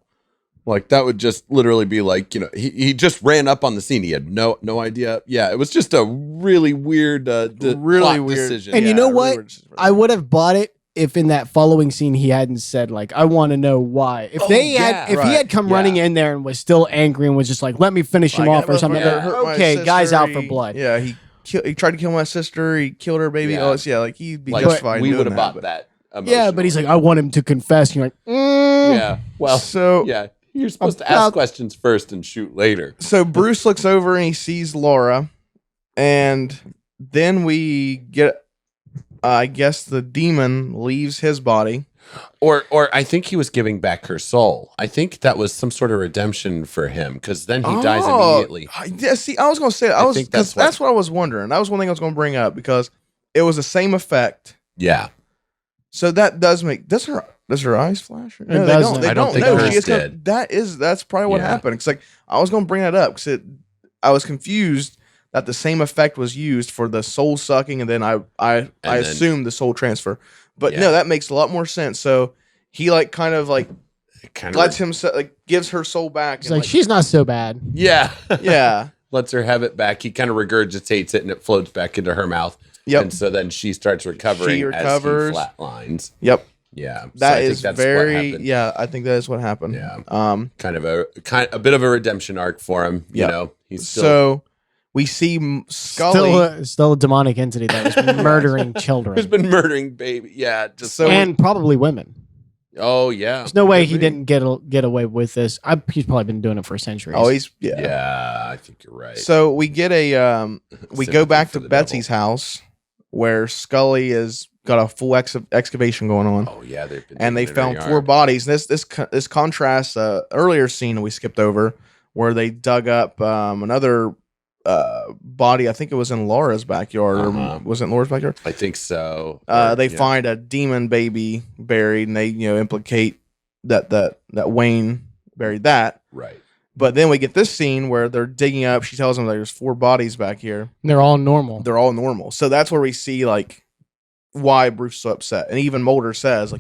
Like, that would just literally be like, you know, he just ran up on the scene. He had no idea. Yeah, it was just a really weird, decision. And you know what? I would have bought it if in that following scene he hadn't said, like, I want to know why. If he had come running in there and was still angry and was just like, let me finish him off or something. Okay, guy's out for blood. Yeah, he tried to kill my sister. He killed her baby. Yeah. Like, he'd be justified. We would have bought that. Yeah, but he's like, I want him to confess. And you're like, yeah. Well, you're supposed to ask questions first and shoot later. So Bruce looks over and he sees Laura, and then we get, I guess the demon leaves his body. Or I think he was giving back her soul. I think that was some sort of redemption for him, because then he dies immediately. Yeah, see, I was going to say, that's what I was wondering. That was one thing I was going to bring up, because it was the same effect. Yeah. So that does make, does her eyes flash? No, they don't. I don't think hers did. That's probably what happened. It's like, I was going to bring that up because I was confused that the same effect was used for the soul sucking, and then I assumed the soul transfer. But no, that makes a lot more sense. So he like kind of like kind lets him gives her soul back. It's like she's not so bad. Yeah. Yeah. Lets her have it back. He kind of regurgitates it and it floats back into her mouth. Yep. And so then she starts recovering as he flatlines. Yep. Yeah. That so is very. Yeah, I think that is what happened. Yeah. Kind of a bit of a redemption arc for him. You know, he's still. So we see Scully. Still a demonic entity that was murdering children. Who's been murdering baby. Yeah. Just so. And probably women. Oh, yeah. There's no way he didn't get away with this. He's probably been doing it for centuries. Oh, Yeah, I think you're right. So we get we go back to Betsy's house where Scully has got a full excavation going on. Oh, yeah. And they found 4 bodies. This contrasts earlier scene that we skipped over where they dug up another body. I think it was in Laura's backyard. Or was it in Laura's backyard? I think so. They find a demon baby buried, and they implicate that Wayne buried that. Right. But then we get this scene where they're digging up. She tells them there's 4 bodies back here. And they're all normal. They're all normal. So that's where we see why Bruce is so upset. And even Mulder says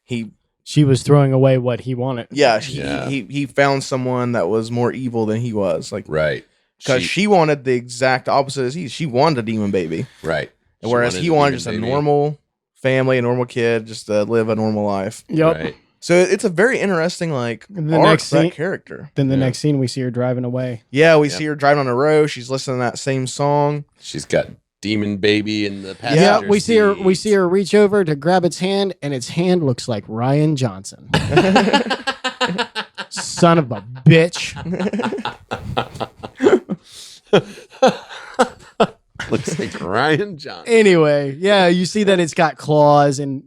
she was throwing away what he wanted. Yeah, he found someone that was more evil than he was. Right. Because she wanted the exact opposite as he. She wanted a demon baby. Right. Whereas he wanted just a normal family, a normal kid, just to live a normal life. Yep. Right. So it's a very interesting arc for that character. Then the next scene, we see her driving away. Yeah, we see her driving on the road. She's listening to that same song. She's got demon baby in the passenger Yeah, we see her reach over to grab its hand, and its hand looks like Ryan Johnson. Son of a bitch. Looks like Ryan Johnson. Anyway, yeah, you see that it's got claws and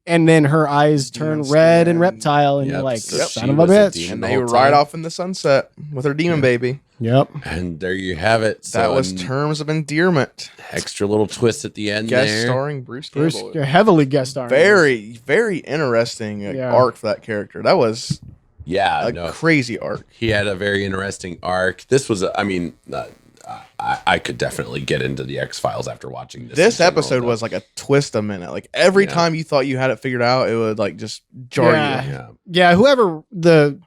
and then her eyes turn red and reptile, and you're like, son of a bitch. And they ride off in the sunset with her demon baby. Yep. And there you have it. So that was Terms of Endearment. Extra little twist at the end guest starring Bruce Campbell. You're heavily guest starring. Very, very interesting arc for that character. That was a crazy arc. He had a very interesting arc. This was, I could definitely get into the X-Files after watching this. This episode was like a twist a minute. Like every time you thought you had it figured out, it would just jar you. Yeah, whoever the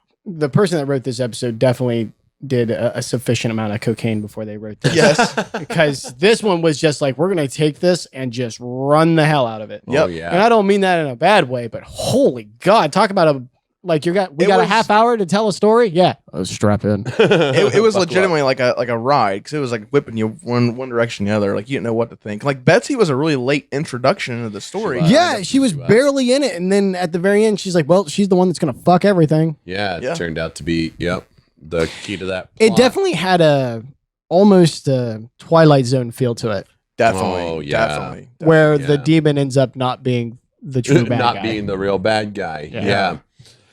person that wrote this episode definitely did a sufficient amount of cocaine before they wrote this. Yes. Because this one was just like, we're going to take this and just run the hell out of it. Yep. Oh, yeah. And I don't mean that in a bad way, but holy God, talk about we got a half hour to tell a story. Yeah, strap in. It was legitimately like a ride because it was like whipping you one direction the other. Like you didn't know what to think. Like Betsy was a really late introduction into the story. She was barely in it, and then at the very end, she's like, "Well, she's the one that's gonna fuck everything." Yeah, it turned out to be the key to that. It definitely had almost a Twilight Zone feel to it. Definitely. Oh yeah, definitely. Where the demon ends up not being the true bad guy, not being the real bad guy. Yeah.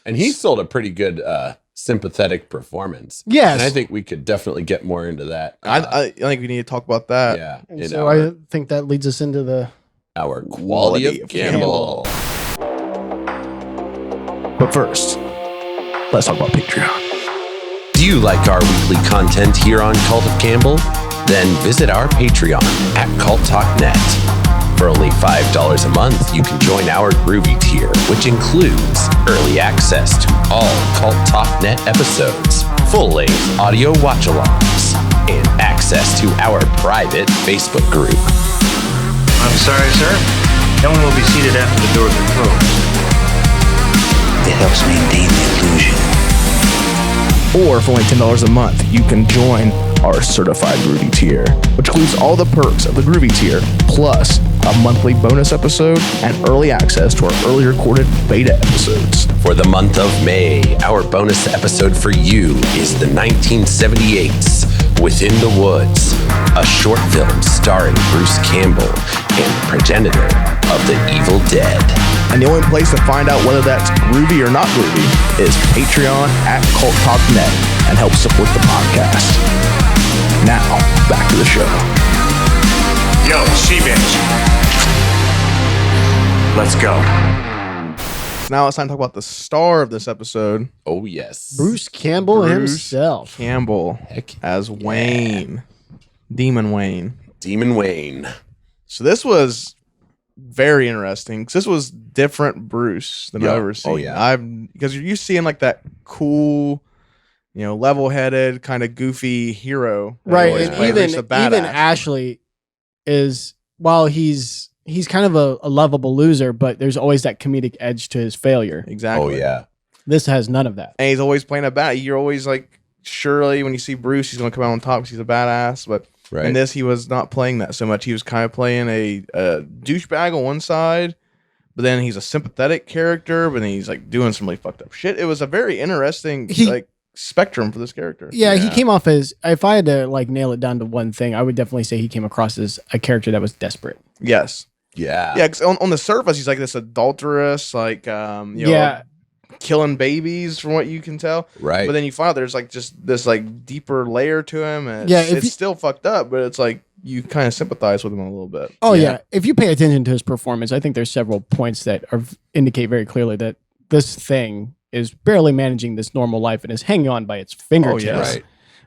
And he sold a pretty good sympathetic performance. Yes. And I think we could definitely get more into that. I think we need to talk about that. Yeah. So I think that leads us into our Quality of Campbell. But first, let's talk about Patreon. Do you like our weekly content here on Cult of Campbell? Then visit our Patreon at CultTalkNet. For only $5 a month, you can join our Groovy tier, which includes early access to all Cult Talk Net episodes, full-length audio watch-alongs, and access to our private Facebook group. I'm sorry, sir. No one will be seated after the doors are closed. It helps maintain the illusion. Or for only $10 a month, you can join our certified Groovy tier, which includes all the perks of the Groovy tier, plus a monthly bonus episode and early access to our early recorded beta episodes. For the month of May, our bonus episode for you is the 1978's Within the Woods, a short film starring Bruce Campbell and progenitor of the Evil Dead. And the only place to find out whether that's groovy or not groovy is Patreon at CultTalkNet and help support the podcast. Now, back to the show. Yo, she-bitch. Let's go. Now it's time to talk about the star of this episode. Oh, yes. Bruce Campbell himself. Campbell as Wayne. Demon Wayne. Demon Wayne. So this was very interesting because this was different Bruce than I've ever seen. Oh yeah, because you're used to seeing like that cool, level-headed kind of goofy hero, right? always And plays even the badass. Ashley is, while he's kind of a lovable loser, but there's always that comedic edge to his failure. Exactly. Oh yeah. This has none of that. And he's always playing a bad. You're always like, surely when you see Bruce, he's going to come out on top because he's a badass. But in this, he was not playing that so much. He was kind of playing a douchebag on one side, but then he's a sympathetic character, but then he's like doing some really fucked up shit. It was a very interesting spectrum for this character. Yeah, he came off as, if I had to like nail it down to one thing, I would definitely say he came across as a character that was desperate. Yes. Yeah. Yeah, because on the surface, he's like this adulterous, like, killing babies from what you can tell. Right. But then you find out there's like just this like deeper layer to him. And it's still fucked up, but it's like you kind of sympathize with him a little bit. Oh, yeah. If you pay attention to his performance, I think there's several points that indicate very clearly that this thing is barely managing this normal life and is hanging on by its fingertips. Oh, yeah. Right.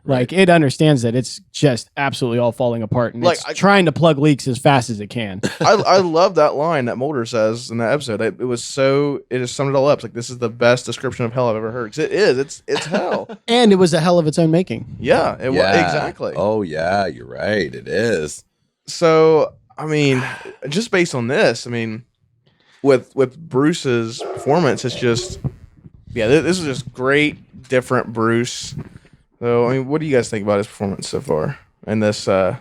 Like, it understands that it's just absolutely all falling apart, and it's trying to plug leaks as fast as it can. I love that line that Mulder says in that episode. It just summed it all up. It's like, this is the best description of hell I've ever heard. 'Cause it is. It's hell. And it was a hell of its own making. Yeah, it was. Exactly. Oh, yeah, you're right. It is. So, I mean, just based on this, I mean, with Bruce's performance, it's just, this is just great, different Bruce. So, I mean, what do you guys think about his performance so far in this episode?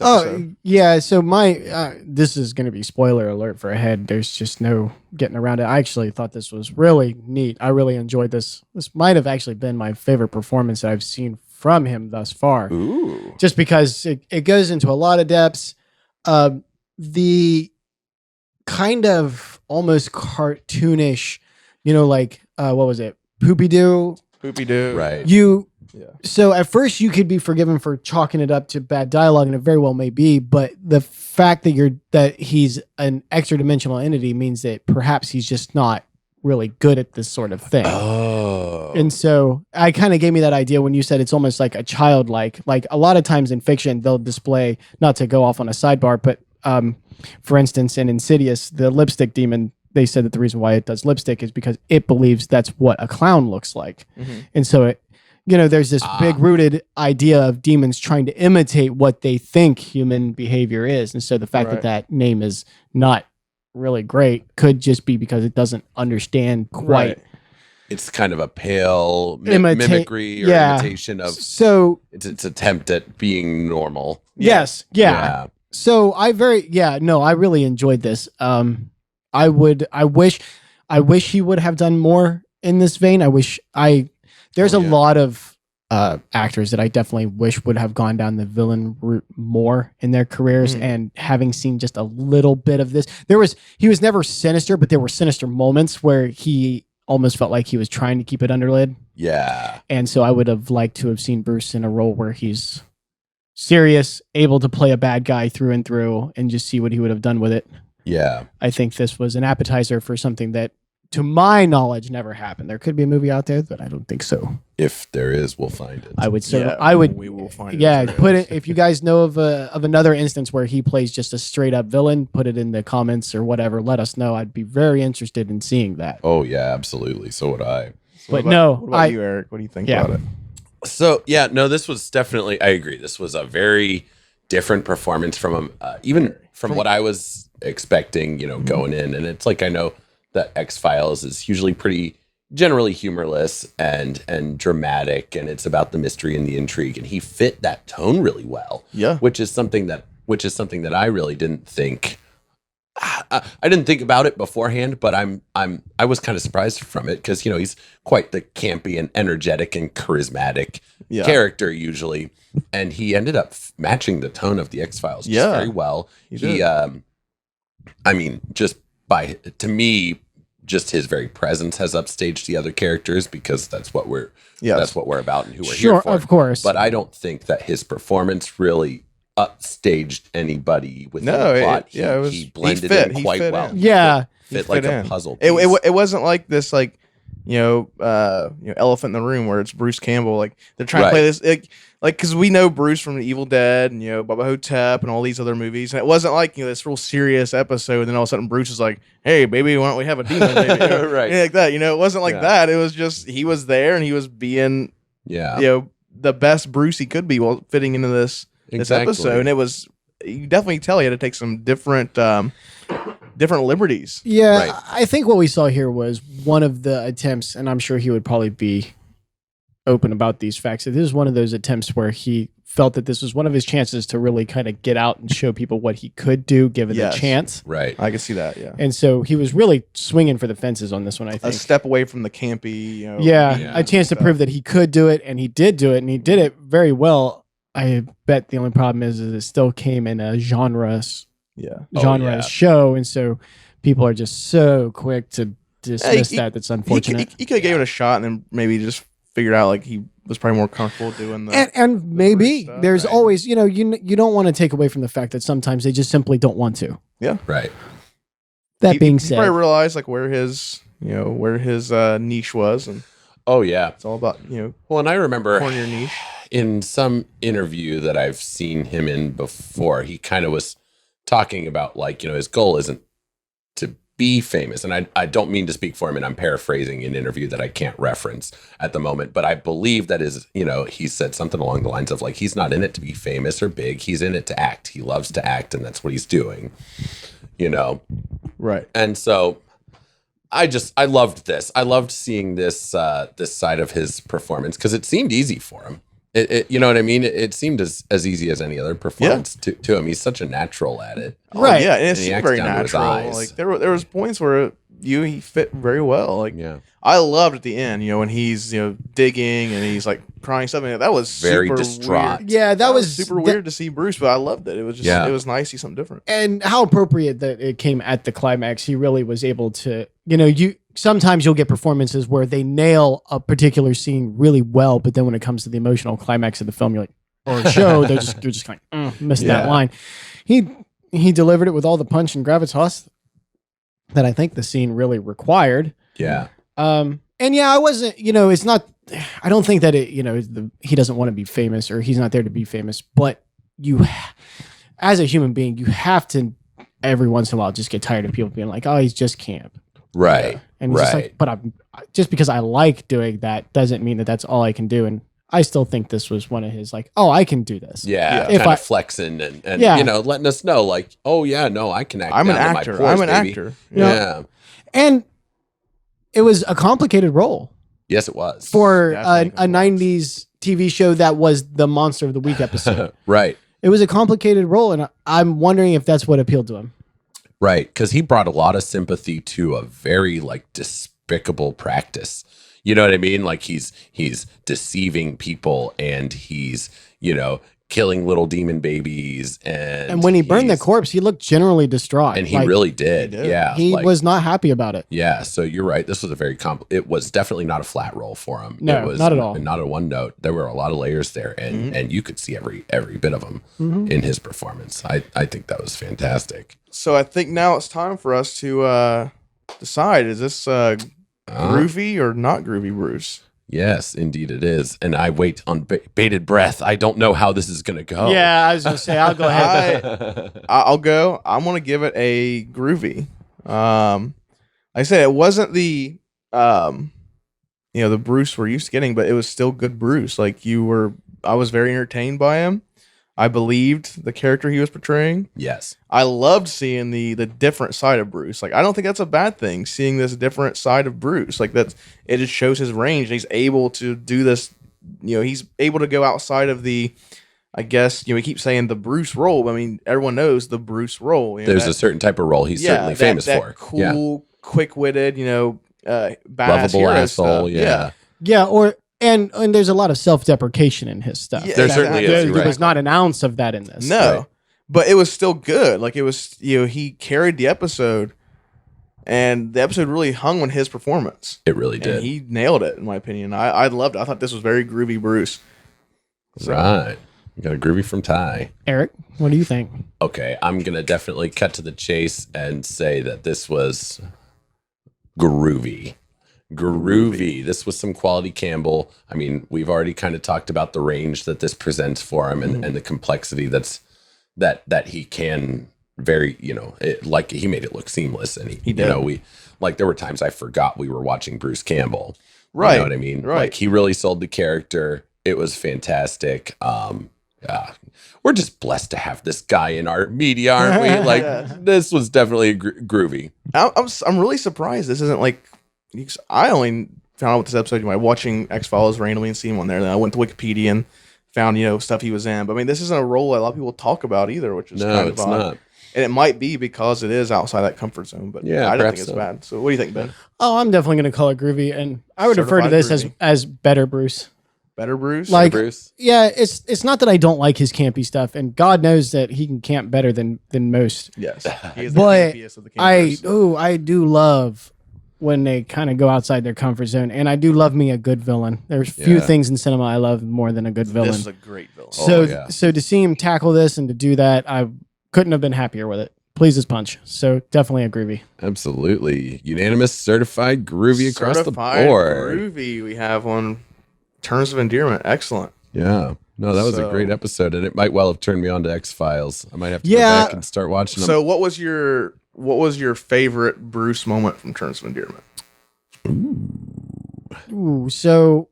Oh, yeah. So this is going to be spoiler alert for ahead. There's just no getting around it. I actually thought this was really neat. I really enjoyed this. This might have actually been my favorite performance that I've seen from him thus far. Ooh. Just because it goes into a lot of depths. The kind of almost cartoonish, like, what was it? Poopy-Doo. Right. So at first you could be forgiven for chalking it up to bad dialogue, and it very well may be, but the fact that he's an extra dimensional entity means that perhaps he's just not really good at this sort of thing. Oh. And so I kind of gave me that idea when you said it's almost like a childlike. Like a lot of times in fiction, they'll display, not to go off on a sidebar, but for instance, in Insidious, the lipstick demon, they said that the reason why it does lipstick is because it believes that's what a clown looks like. Mm-hmm. And so there's this big rooted idea of demons trying to imitate what they think human behavior is. And so the fact that name is not really great could just be because it doesn't understand quite. Right. It's kind of a pale mimicry or imitation of. So it's attempt at being normal. Yes. Yeah. So I really enjoyed this. I wish he would have done more in this vein. There's a lot of actors that I definitely wish would have gone down the villain route more in their careers. And having seen just a little bit of this, he was never sinister, but there were sinister moments where he almost felt like he was trying to keep it under lid. Yeah. And so I would have liked to have seen Bruce in a role where he's serious, able to play a bad guy through and through, and just see what he would have done with it. Yeah. I think this was an appetizer for something that, to my knowledge, never happened. There could be a movie out there, but I don't think so. If there is, we'll find it. We will find it. Yeah, put it. If you guys know of another instance where he plays just a straight up villain, put it in the comments or whatever. Let us know. I'd be very interested in seeing that. Oh yeah, absolutely. So would I. But what about you, Eric? What do you think about it? So this was definitely. I agree. This was a very different performance from him, even from what I was expecting. Going in, and it's like, I know that X-Files is usually pretty generally humorless and dramatic, and it's about the mystery and the intrigue, and he fit that tone really well. Yeah, which is something that I really didn't think. I didn't think about it beforehand, but I was kind of surprised from it because he's quite the campy and energetic and charismatic character usually, and he ended up matching the tone of the X-Files very well. To me, just his very presence has upstaged the other characters because that's what we're about and who we're here for. Of course. But I don't think that his performance really upstaged anybody within the plot. He blended in quite well. Yeah. Fit like a puzzle piece. It wasn't like this, like, Elephant in the Room, where it's Bruce Campbell. Like they're trying to play this, like because we know Bruce from The Evil Dead and Bubba Hotep and all these other movies, and it wasn't like this real serious episode. And then all of a sudden Bruce is like, "Hey, baby, why don't we have a demon?" Baby? Right, like that. It wasn't like that. It was just he was there and he was being the best Bruce he could be while fitting into this episode. And it was, you definitely tell he had to take some different liberties. Yeah, Right. I think what we saw here was one of the attempts, and I'm sure he would probably be open about these facts. This is one of those attempts where he felt that this was one of his chances to really kind of get out and show people what he could do given the chance. Right. I can see that, yeah. And so he was really swinging for the fences on this one, I think. A step away from the campy, a chance to prove that he could do it, and he did do it, and he did it very well. I bet the only problem is it still came in a genre show, and so people are just so quick to dismiss that's unfortunate. He could have gave it a shot and then maybe just figured out like he was probably more comfortable doing that. And maybe there's always, you don't want to take away from the fact that sometimes they just simply don't want to. Yeah. Right. That being he said, probably realized like where his niche was, and it's all about Well, and I remember corner your niche. In some interview that I've seen him in before, he kind of was talking about like, his goal isn't to be famous. And I don't mean to speak for him, and I'm paraphrasing an interview that I can't reference at the moment, but I believe that is, he said something along the lines of like, he's not in it to be famous or big. He's in it to act. He loves to act, and that's what he's doing, Right. And so I loved this. I loved seeing this, this side of his performance because it seemed easy for him. You know what I mean? It seemed as easy as any other performance to him. He's such a natural at it. Right. Yeah, and it seemed acts very down to his natural. eyes. Like there was points where he fit very well. Like I I loved at the end, when he's digging and he's like crying something. That was very super distraught. Weird. yeah, that was super weird to see Bruce, but I loved it. It was just it was nice to see something different. And how appropriate that it came at the climax. He really was able to, sometimes you'll get performances where they nail a particular scene really well, but then when it comes to the emotional climax of the film, you're like, or a show, you're just kind of missed that line. He delivered it with all the punch and gravitas that I think the scene really required. Yeah. And I wasn't, it's not, I don't think that he doesn't want to be famous or he's not there to be famous, but as a human being, you have to every once in a while just get tired of people being like, oh, he's just camp. Right. And he's just like, but just because I like doing that doesn't mean that that's all I can do. And I still think this was one of his like, oh, I can do this. Yeah. If kind of flexing and letting us know like, oh yeah, no, I can act. I'm an down to actor. my pores, I'm an baby. actor. Yeah. And it was a complicated role Yes, it was. for a 90s TV show that was the Monster of the Week episode. Right. It was a complicated role, and I'm wondering if that's what appealed to him. Right, because he brought a lot of sympathy to a very like despicable practice. You know what I mean? Like he's deceiving people, and he's killing little demon babies, and when he burned the corpse, he looked generally distraught, and he really did. Yeah, he was not happy about it. Yeah, so you're right. This was a very it was definitely not a flat roll for him. No, it was not at all. Not a one note. There were a lot of layers there, and you could see every bit of them in his performance. I think that was fantastic. So I think now it's time for us to decide: is this groovy or not groovy, Bruce? Yes, indeed it is. And I wait on bated breath. I don't know how this is going to go. Yeah, I was going to say, I'll go ahead. I'll go. I'm going to give it a groovy. Like I said, it wasn't the Bruce we're used to getting, but it was still good Bruce. Like I was very entertained by him. I believed the character he was portraying. Yes. I loved seeing the different side of Bruce. Like, I don't think that's a bad thing, seeing this different side of Bruce. Like, it just shows his range. He's able to do this, he's able to go outside of I guess, we keep saying the Bruce role. But, I mean, everyone knows the Bruce role. There's a certain type of role he's certainly famous for. Cool, quick-witted, badass lovable hero asshole, stuff. Yeah, And there's a lot of self-deprecation in his stuff. Yeah, there certainly is. There was not an ounce of that in this. No, Right. But it was still good. Like, it was, he carried the episode, and the episode really hung on his performance. It really did. And he nailed it, in my opinion. I loved it. I thought this was very groovy Bruce. Right. You got a groovy from Ty. Eric, what do you think? Okay, I'm going to definitely cut to the chase and say that this was groovy. groovy. This was some Quality Campbell. I mean, we've already kind of talked about the range that this presents for him and the complexity that he can very, like he made it look seamless. And he did. We like there were times I forgot we were watching Bruce Campbell. Right. You know what I mean? Right. Like he really sold the character. It was fantastic. We're just blessed to have this guy in our media, aren't we? Like this was definitely groovy. I'm really surprised this isn't like, I only found out with this episode by watching X-Files randomly and seeing one there. Then I went to Wikipedia and found, stuff he was in. But I mean, this isn't a role that a lot of people talk about either, which is kind of odd. Not. And it might be because it is outside that comfort zone, but yeah, I don't think it's bad. So what do you think, Ben? Oh, I'm definitely going to call it groovy, and I would refer to this as better Bruce. Better Bruce? Like, better Bruce? Yeah, it's not that I don't like his campy stuff, and God knows that he can camp better than most. Yes. He is the but campiest of the campers. I do love when they kind of go outside their comfort zone, and I do love me a good villain. There's few things in cinema I love more than a good villain. This is a great villain. So to see him tackle this and to do that, I couldn't have been happier with it. Please as punch. So definitely a groovy. Absolutely. Unanimous, certified, groovy across the board. Groovy we have on Terms of Endearment. Excellent. Yeah. No, that was a great episode, and it might well have turned me on to X-Files. I might have to go back and start watching them. So what was your favorite Bruce moment from Terms of Endearment? Ooh, so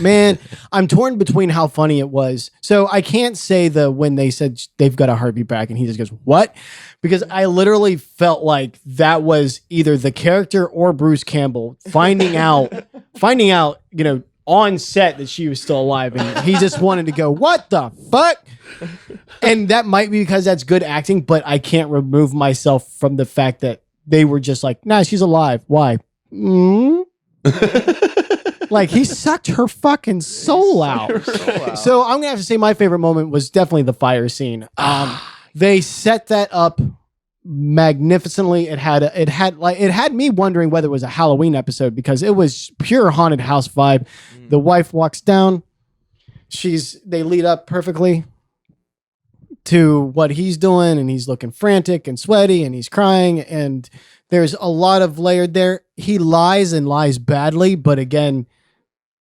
man, I'm torn between how funny it was. So I can't say when they said they've got a heartbeat back and he just goes, what? Because I literally felt like that was either the character or Bruce Campbell finding out, on set that she was still alive. And he just wanted to go, what the fuck? And that might be because that's good acting, but I can't remove myself from the fact that they were just like, nah, she's alive. Why? Like he sucked her fucking soul out. So I'm gonna have to say my favorite moment was definitely the fire scene. They set that up magnificently. It had me wondering whether it was a Halloween episode because it was pure haunted house vibe. The wife walks down. They lead up perfectly to what he's doing, and he's looking frantic and sweaty, and he's crying, and there's a lot of layered there. He lies and lies badly, but again,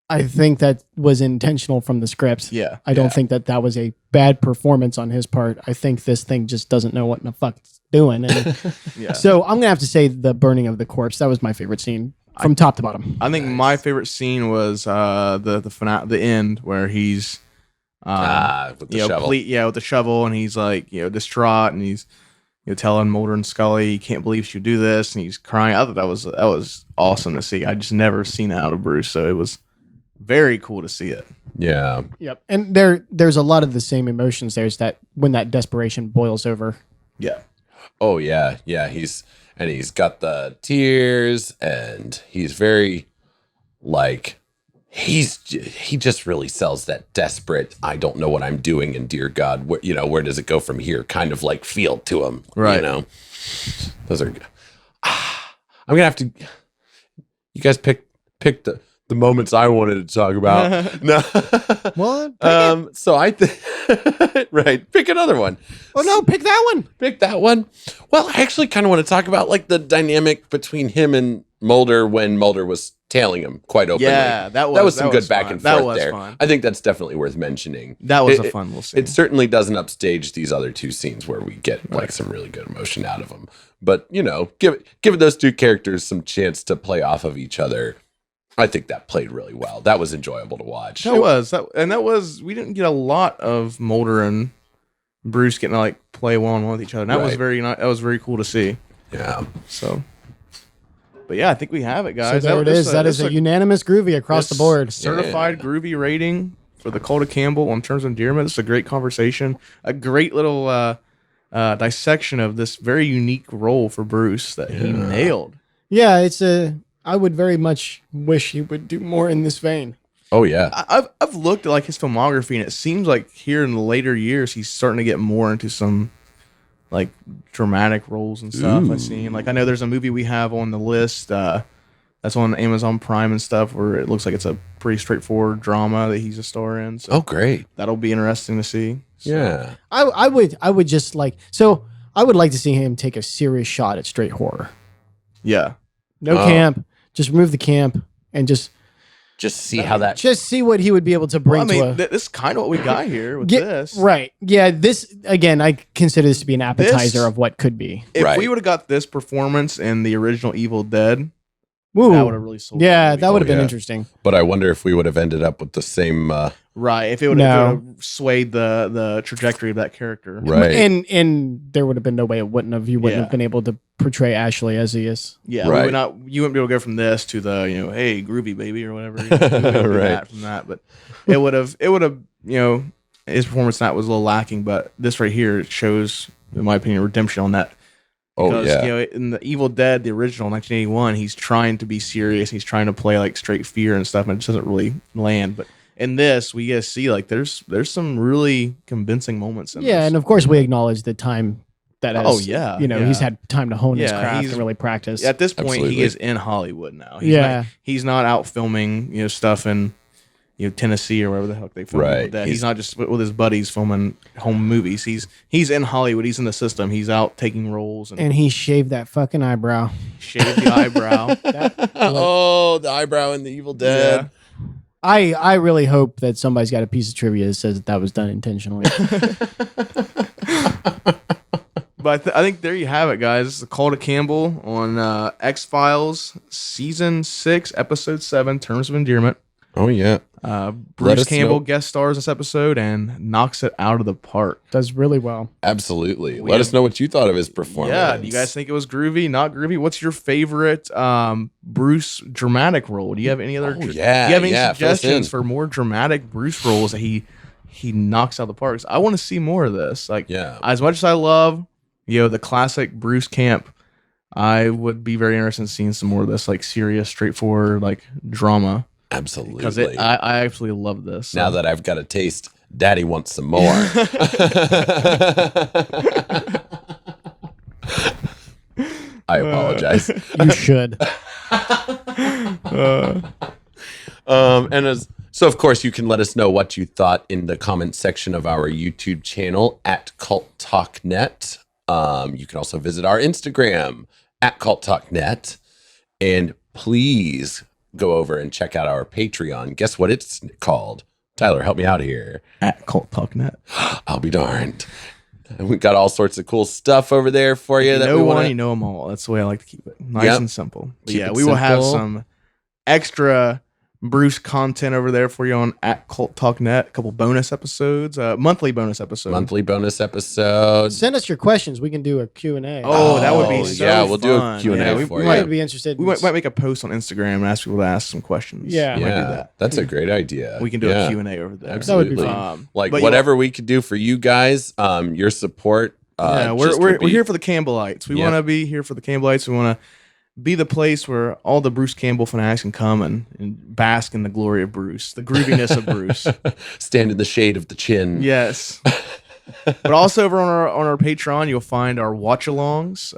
I think that was intentional from the script. Yeah. I don't think that was a bad performance on his part. I think this thing just doesn't know what in the fuck it's doing. And so I'm going to have to say the burning of the corpse. That was my favorite scene from top to bottom. I think my favorite scene was the end where he's with the shovel. With the shovel, and he's like, distraught, and he's telling Mulder and Scully he can't believe she'd do this, and he's crying. I thought that was awesome to see. I just never seen that out of Bruce, so it was very cool to see it. Yeah. Yep. And there's a lot of the same emotions. There's that when that desperation boils over. Yeah. Oh yeah. Yeah. He's got the tears, and he's very like, he just really sells that desperate, I don't know what I'm doing, and dear God, where does it go from here? Kind of like feel to him. Right. Those are good. I'm gonna have to, you guys pick the moments I wanted to talk about. No. What? So I think, right. Pick another one. Oh no, pick that one. Pick that one. Well, I actually kind of want to talk about like the dynamic between him and Mulder when Mulder was tailing him quite openly. Yeah, that was some good back fun. and forth That was there. fun. I think that's definitely worth mentioning. That was a fun little scene. It certainly doesn't upstage these other two scenes where we get like some really good emotion out of them. But give those two characters some chance to play off of each other. I think that played really well. That was enjoyable to watch. That was we didn't get a lot of Mulder and Bruce getting to like play one-on-one with each other. And that was that was very cool to see. Yeah. So, but yeah, I think we have it, guys. So there it is. That is a unanimous groovy across the board. Certified groovy rating for the Cult of Campbell on Terms of Endearment. This is a great conversation, a great little dissection of this very unique role for Bruce that he nailed. Yeah, I would very much wish he would do more in this vein. Oh yeah, I've looked at like his filmography, and it seems like here in the later years he's starting to get more into some like dramatic roles and stuff. I've seen, like, I know there's a movie we have on the list that's on Amazon Prime and stuff where it looks like it's a pretty straightforward drama that he's a star in. So great, that'll be interesting to see. So. Yeah, I would just like I would like to see him take a serious shot at straight horror. Yeah. No camp. Just remove the camp and just see how that. Just see what he would be able to bring this is kind of what we got here with this. Right. Yeah. This, again, I consider this to be an appetizer of what could be. If we would have got this performance in the original Evil Dead, Woo. that would have really sold. Yeah, that would have been interesting. But I wonder if we would have ended up with the same. Right. If it would have swayed the trajectory of that character. Right. And there would have been no way it wouldn't have. You wouldn't have been able to portray Ashley as he is. Yeah. Right. You wouldn't be able to go from this to the, hey, groovy baby or whatever. Right. From that. But it would have, his performance in that was a little lacking, but this right here shows, in my opinion, redemption on that. Because, in the Evil Dead, the original 1981, he's trying to be serious. He's trying to play like straight fear and stuff, and it just doesn't really land. But in this, we get to see like there's some really convincing moments in this. And of course we acknowledge the time that has, he's had time to hone his craft and really practice. At this point, he is in Hollywood now. He's not out filming stuff in Tennessee or wherever the heck they film that. He's not just with his buddies filming home movies. He's in Hollywood. He's in the system. He's out taking roles. And he shaved that fucking eyebrow. Shaved the eyebrow. The eyebrow in the Evil Dead. Yeah. I really hope that somebody's got a piece of trivia that says that was done intentionally. But I think there you have it, guys. It's the Quality of Campbell on X-Files Season 6, Episode 7, Terms of Endearment. Oh, yeah. Bruce Campbell guest stars this episode and knocks it out of the park. Does really well. Absolutely. Let us know what you thought of his performance. Yeah. Do you guys think it was groovy, not groovy? What's your favorite Bruce dramatic role? Do you have any other? Do you have any suggestions for more dramatic Bruce roles that he knocks out of the parks? I want to see more of this. As much as I love, the classic Bruce camp, I would be very interested in seeing some more of this, like serious, straightforward, like drama. Absolutely. Because I absolutely love this. So. Now that I've got a taste, Daddy wants some more. I apologize. You should. So of course you can let us know what you thought in the comment section of our YouTube channel at Cult Talk Net. You can also visit our Instagram at Cult Talk Net, and please go over and check out our Patreon. Guess what it's called? Tyler, help me out here. At Cult Talk Net. I'll be darned. And we've got all sorts of cool stuff over there for you. You know them all. That's the way I like to keep it. Nice and simple. But we will have some extra Bruce content over there for you on at Cult Talk Net. A couple bonus episodes, monthly bonus episodes. Send us your questions. We can do a Q&A. Oh, that would be so fun. We'll do a Q&A for you. We might be interested. We might make a post on Instagram and ask people to ask some questions. Yeah. We might do that. That's a great idea. We can do a Q&A over there. Absolutely. That would be fun. Whatever we could do for you guys, your support. We're here for the Campbellites. We want to be here for the Campbellites. We want to be the place where all the Bruce Campbell fanatics can come and bask in the glory of Bruce, the grooviness of Bruce. Stand in the shade of the chin. Yes. But also over on our Patreon, you'll find our watch-alongs.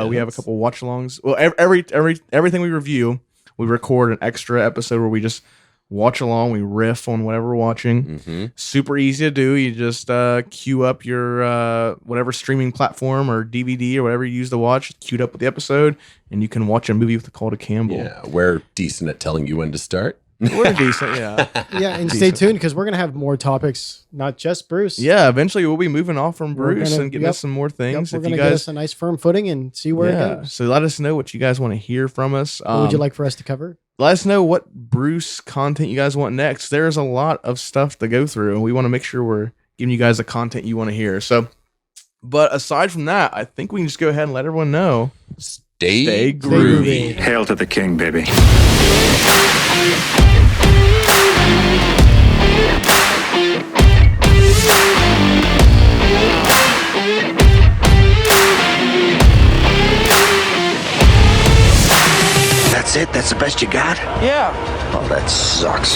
We have a couple watch-alongs. Well, everything we review, we record an extra episode where we just watch along. We riff on whatever we're watching. Mm-hmm. Super easy to do. You just queue up your whatever streaming platform or DVD or whatever you use to watch, queued up with the episode, and you can watch a movie with the Quality of Campbell. Yeah, we're decent at telling you when to start. We're decent, yeah. Yeah, and stay tuned because we're going to have more topics, not just Bruce. Yeah, eventually we'll be moving off from Bruce and getting us some more things. We're going to get us a nice firm footing and see where it goes. So let us know what you guys want to hear from us. What would you like for us to cover? Let us know what Bruce content you guys want next. There's a lot of stuff to go through, and we want to make sure we're giving you guys the content you want to hear. So, but aside from that, I think we can just go ahead and let everyone know. Stay groovy. Hail to the king, baby. That's it? That's the best you got? Yeah. Oh, that sucks.